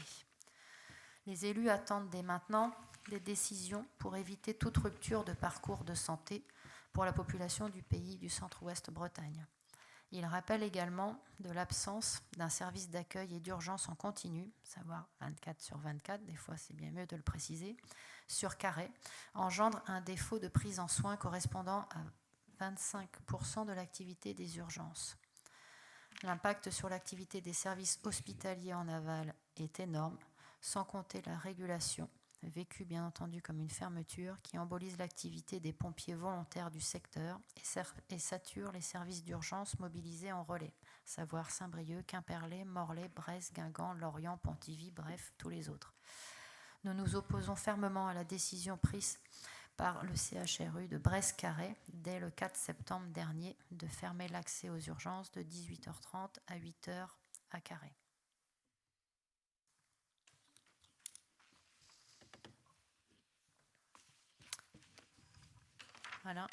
Les élus attendent dès maintenant des décisions pour éviter toute rupture de parcours de santé pour la population du pays du centre-ouest Bretagne. Il rappelle également de l'absence d'un service d'accueil et d'urgence en continu, savoir 24/24, des fois c'est bien mieux de le préciser, sur Carré, engendre un défaut de prise en soins correspondant à 25% de l'activité des urgences. L'impact sur l'activité des services hospitaliers en aval est énorme, sans compter la régulation, vécue bien entendu comme une fermeture, qui embolise l'activité des pompiers volontaires du secteur et sature les services d'urgence mobilisés en relais, savoir Saint-Brieuc, Quimperlé, Morlaix, Brest, Guingamp, Lorient, Pontivy, bref, tous les autres. Nous nous opposons fermement à la décision prise par le CHRU de Brest-Carré dès le 4 septembre dernier de fermer l'accès aux urgences de 18h30 à 8h à Carré. Voilà.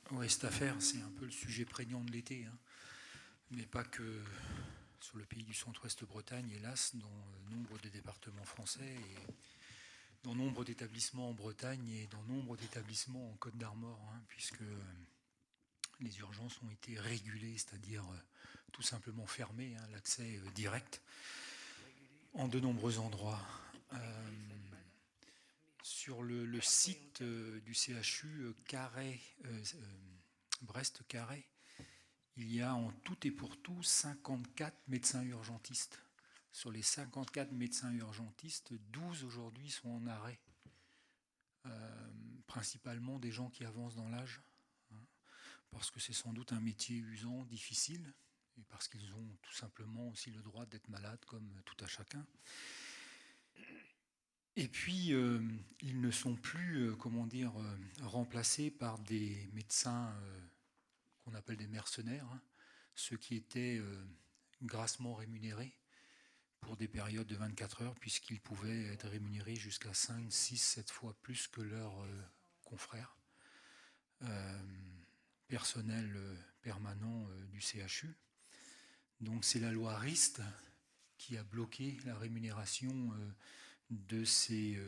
Oui, cette affaire, c'est un peu le sujet prégnant de l'été, hein. Mais pas que sur le pays du centre-ouest Bretagne, hélas, dans nombre de départements français et dans nombre d'établissements en Bretagne et dans nombre d'établissements en Côte d'Armor, hein, puisque les urgences ont été régulées, c'est-à-dire tout simplement fermées, hein, l'accès direct en de nombreux endroits. Sur le site du CHU Brest-Carré, il y a en tout et pour tout 54 médecins urgentistes. Sur les 54 médecins urgentistes, 12 aujourd'hui sont en arrêt. Principalement des gens qui avancent dans l'âge, hein, parce que c'est sans doute un métier usant, difficile, et parce qu'ils ont tout simplement aussi le droit d'être malades comme tout à chacun. Et puis, ils ne sont plus, remplacés par des médecins qu'on appelle des mercenaires, hein, ceux qui étaient grassement rémunérés pour des périodes de 24 heures, puisqu'ils pouvaient être rémunérés jusqu'à 5, 6, 7 fois plus que leurs confrères. Personnel permanent du CHU. Donc c'est la loi Rist qui a bloqué la rémunération de ces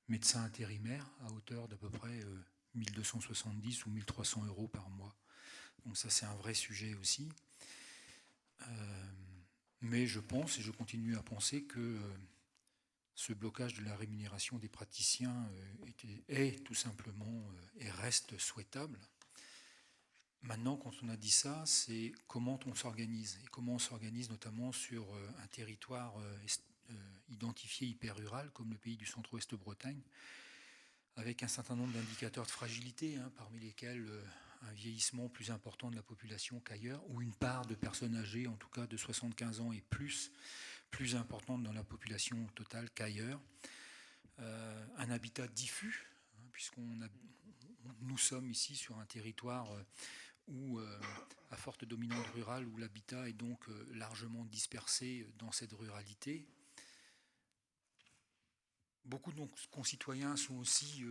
médecins intérimaires à hauteur d'à peu près 1270 ou 1300 euros par mois. Donc ça c'est un vrai sujet aussi. Mais je pense et je continue à penser que ce blocage de la rémunération des praticiens est tout simplement et reste souhaitable. Maintenant, quand on a dit ça, c'est comment on s'organise, et comment on s'organise notamment sur un territoire identifié hyper-rural, comme le pays du centre-ouest Bretagne, avec un certain nombre d'indicateurs de fragilité, hein, parmi lesquels un vieillissement plus important de la population qu'ailleurs, ou une part de personnes âgées, en tout cas de 75 ans et plus importante dans la population totale qu'ailleurs, un habitat diffus, hein, puisqu'on nous sommes ici sur un territoire ou à forte dominante rurale, où l'habitat est donc largement dispersé dans cette ruralité. Beaucoup de nos concitoyens sont aussi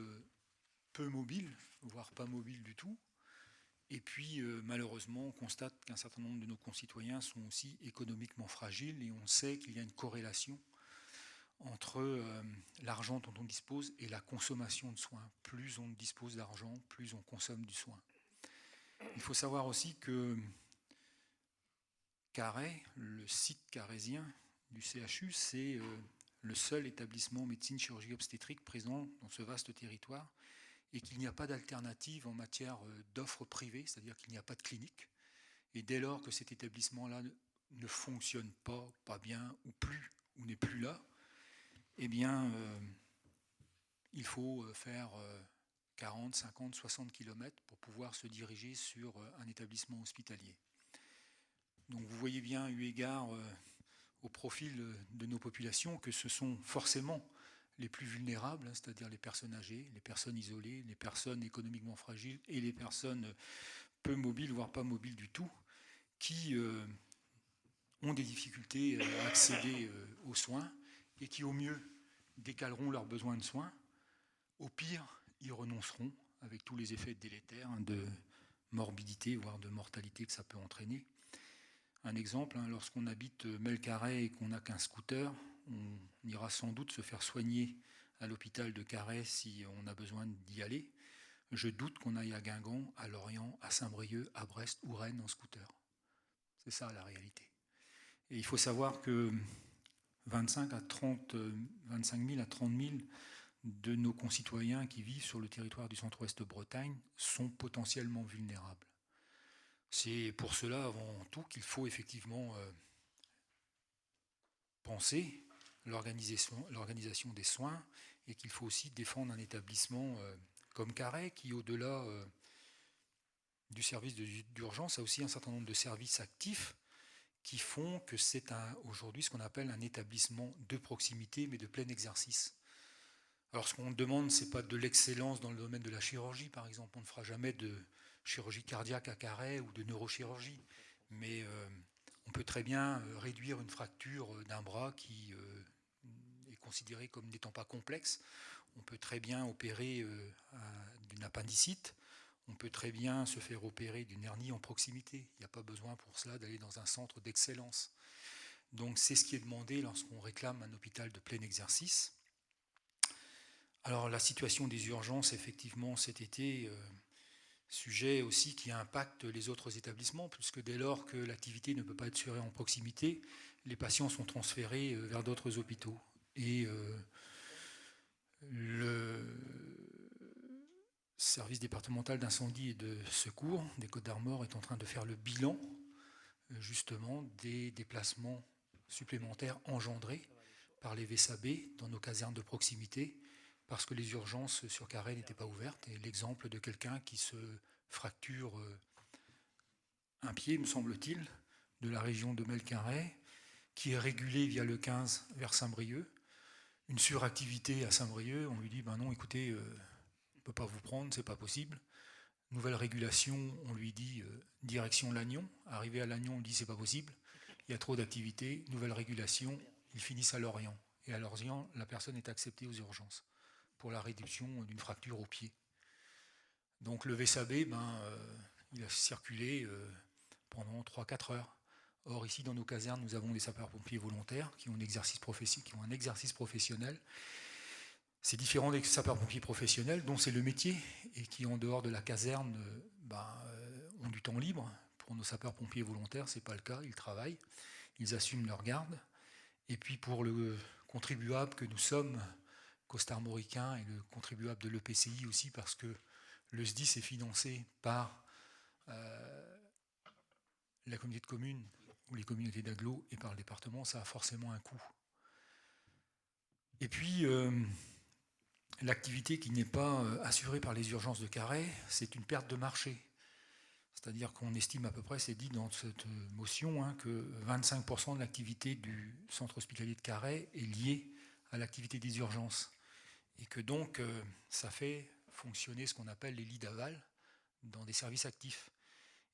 peu mobiles, voire pas mobiles du tout. Et puis, malheureusement, on constate qu'un certain nombre de nos concitoyens sont aussi économiquement fragiles, et on sait qu'il y a une corrélation entre l'argent dont on dispose et la consommation de soins. Plus on dispose d'argent, plus on consomme du soin. Il faut savoir aussi que Carhaix, le site carrésien du CHU, c'est le seul établissement médecine chirurgie obstétrique présent dans ce vaste territoire, et qu'il n'y a pas d'alternative en matière d'offres privées, c'est-à-dire qu'il n'y a pas de clinique. Et dès lors que cet établissement-là ne fonctionne pas bien, ou n'est plus là, eh bien, il faut faire 40, 50, 60 km pour pouvoir se diriger sur un établissement hospitalier. Donc vous voyez bien, eu égard au profil de nos populations, que ce sont forcément les plus vulnérables, c'est-à-dire les personnes âgées, les personnes isolées, les personnes économiquement fragiles et les personnes peu mobiles, voire pas mobiles du tout, qui ont des difficultés à accéder aux soins, et qui au mieux décaleront leurs besoins de soins, au pire y renonceront, avec tous les effets délétères de morbidité, voire de mortalité que ça peut entraîner. Un exemple, lorsqu'on habite Melcarré et qu'on n'a qu'un scooter, on ira sans doute se faire soigner à l'hôpital de Carhaix si on a besoin d'y aller. Je doute qu'on aille à Guingamp, à Lorient, à Saint-Brieuc, à Brest ou Rennes en scooter. C'est ça la réalité. Et il faut savoir que 25 000 à 30 000 de nos concitoyens qui vivent sur le territoire du centre-ouest de Bretagne sont potentiellement vulnérables. C'est pour cela, avant tout, qu'il faut effectivement penser l'organisation des soins, et qu'il faut aussi défendre un établissement comme Carhaix, qui, au-delà du service d'urgence, a aussi un certain nombre de services actifs qui font que c'est aujourd'hui ce qu'on appelle un établissement de proximité, mais de plein exercice. Alors ce qu'on demande, ce n'est pas de l'excellence dans le domaine de la chirurgie, par exemple. On ne fera jamais de chirurgie cardiaque à Carhaix ou de neurochirurgie, mais on peut très bien réduire une fracture d'un bras qui est considérée comme n'étant pas complexe. On peut très bien opérer d'une appendicite. On peut très bien se faire opérer d'une hernie en proximité. Il n'y a pas besoin pour cela d'aller dans un centre d'excellence. Donc c'est ce qui est demandé lorsqu'on réclame un hôpital de plein exercice. Alors la situation des urgences, effectivement, cet été, sujet aussi qui impacte les autres établissements, puisque dès lors que l'activité ne peut pas être assurée en proximité, les patients sont transférés vers d'autres hôpitaux. Et le service départemental d'incendie et de secours des Côtes-d'Armor est en train de faire le bilan, justement, des déplacements supplémentaires engendrés par les VSAB dans nos casernes de proximité, parce que les urgences sur Carhaix n'étaient pas ouvertes. Et l'exemple de quelqu'un qui se fracture un pied, me semble-t-il, de la région de Melcarré, qui est régulé via le 15 vers Saint-Brieuc. Une suractivité à Saint-Brieuc, on lui dit ben non, écoutez, on ne peut pas vous prendre, c'est pas possible. Nouvelle régulation, on lui dit direction Lannion. Arrivé à Lannion, on lui dit c'est pas possible, il y a trop d'activité. Nouvelle régulation, ils finissent à Lorient. Et à Lorient, la personne est acceptée aux urgences pour la réduction d'une fracture au pied. Donc le VSAB, il a circulé pendant 3-4 heures. Or, ici, dans nos casernes, nous avons des sapeurs-pompiers volontaires qui ont un exercice professionnel. C'est différent des sapeurs-pompiers professionnels, dont c'est le métier, et qui, en dehors de la caserne, ont du temps libre. Pour nos sapeurs-pompiers volontaires, ce n'est pas le cas, ils travaillent, ils assument leur garde. Et puis pour le contribuable que nous sommes, costarmoricains, et le contribuable de l'EPCI aussi, parce que le SDIS est financé par la communauté de communes ou les communautés d'agglo et par le département, ça a forcément un coût. Et puis, l'activité qui n'est pas assurée par les urgences de Carhaix, c'est une perte de marché. C'est-à-dire qu'on estime à peu près, c'est dit dans cette motion, que 25% de l'activité du centre hospitalier de Carhaix est liée à l'activité des urgences. Et que donc, ça fait fonctionner ce qu'on appelle les lits d'aval dans des services actifs.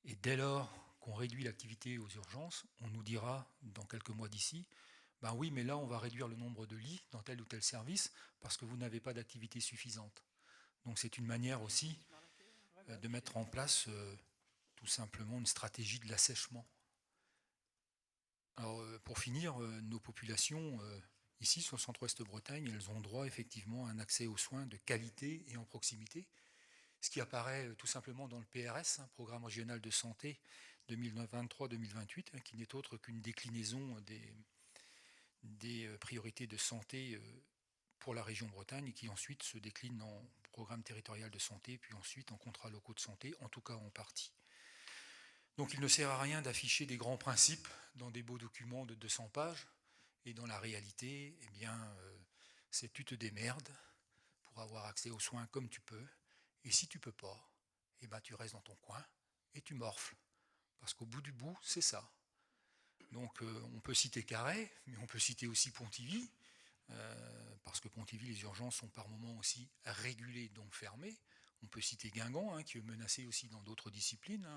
Et dès lors qu'on réduit l'activité aux urgences, on nous dira dans quelques mois d'ici, ben oui, mais là on va réduire le nombre de lits dans tel ou tel service parce que vous n'avez pas d'activité suffisante. Donc c'est une manière aussi de mettre en place tout simplement une stratégie de l'assèchement. Alors pour finir, nos populations ici sur le centre-ouest Bretagne, elles ont droit effectivement à un accès aux soins de qualité et en proximité, ce qui apparaît tout simplement dans le PRS, Programme régional de santé 2023-2028, qui n'est autre qu'une déclinaison des priorités de santé pour la région Bretagne et qui ensuite se décline en programme territorial de santé, puis ensuite en contrats locaux de santé, en tout cas en partie. Donc il ne sert à rien d'afficher des grands principes dans des beaux documents de 200 pages, et dans la réalité, eh bien, c'est tu te démerdes pour avoir accès aux soins comme tu peux, et si tu peux pas, eh ben, tu restes dans ton coin et tu morfles. Parce qu'au bout du bout, c'est ça. Donc on peut citer Carhaix, mais on peut citer aussi Pontivy, parce que Pontivy, les urgences sont par moments aussi régulées, donc fermées. On peut citer Guingamp, qui est menacé aussi dans d'autres disciplines,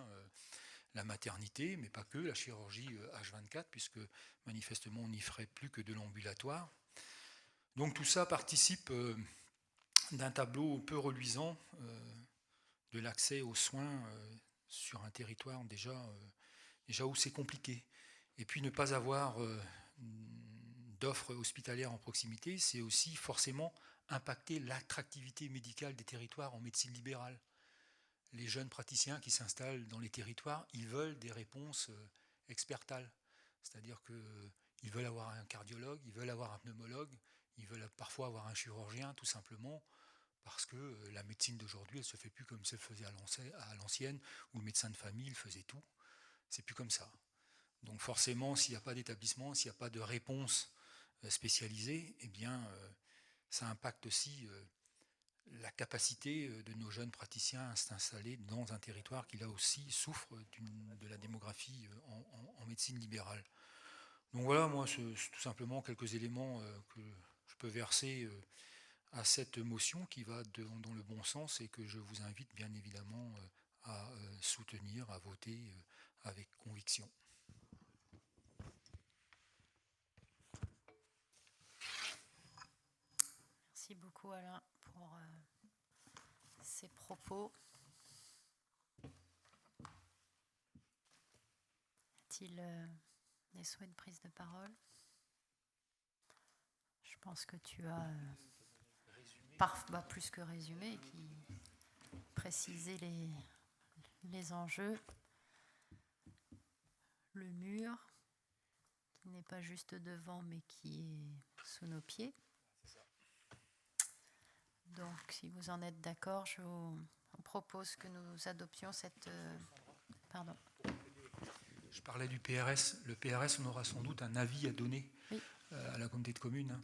la maternité, mais pas que, la chirurgie H24, puisque manifestement on n'y ferait plus que de l'ambulatoire. Donc tout ça participe d'un tableau peu reluisant de l'accès aux soins sur un territoire déjà où c'est compliqué. Et puis ne pas avoir d'offres hospitalières en proximité, c'est aussi forcément impacter l'attractivité médicale des territoires en médecine libérale. Les jeunes praticiens qui s'installent dans les territoires, ils veulent des réponses expertales. C'est-à-dire qu'ils veulent avoir un cardiologue, ils veulent avoir un pneumologue, ils veulent parfois avoir un chirurgien, tout simplement, parce que la médecine d'aujourd'hui, elle ne se fait plus comme ça faisait à l'ancienne, où le médecin de famille, il faisait tout. C'est plus comme ça. Donc forcément, s'il n'y a pas d'établissement, s'il n'y a pas de réponse spécialisée, eh bien, ça impacte aussi la capacité de nos jeunes praticiens à s'installer dans un territoire qui là aussi souffre de la démographie en médecine libérale. Donc voilà, moi, c'est tout simplement quelques éléments que je peux verser à cette motion qui va dans le bon sens et que je vous invite bien évidemment à soutenir, à voter avec conviction. Merci beaucoup Alain pour ces propos. Y a-t-il des souhaits de prise de parole? Je pense que tu as plus que résumé, qui précisé les enjeux. Le mur, qui n'est pas juste devant, mais qui est sous nos pieds. Donc, si vous en êtes d'accord, je vous propose que nous adoptions cette... Pardon. Je parlais du PRS. Le PRS, on aura sans doute un avis à donner à la communauté de communes.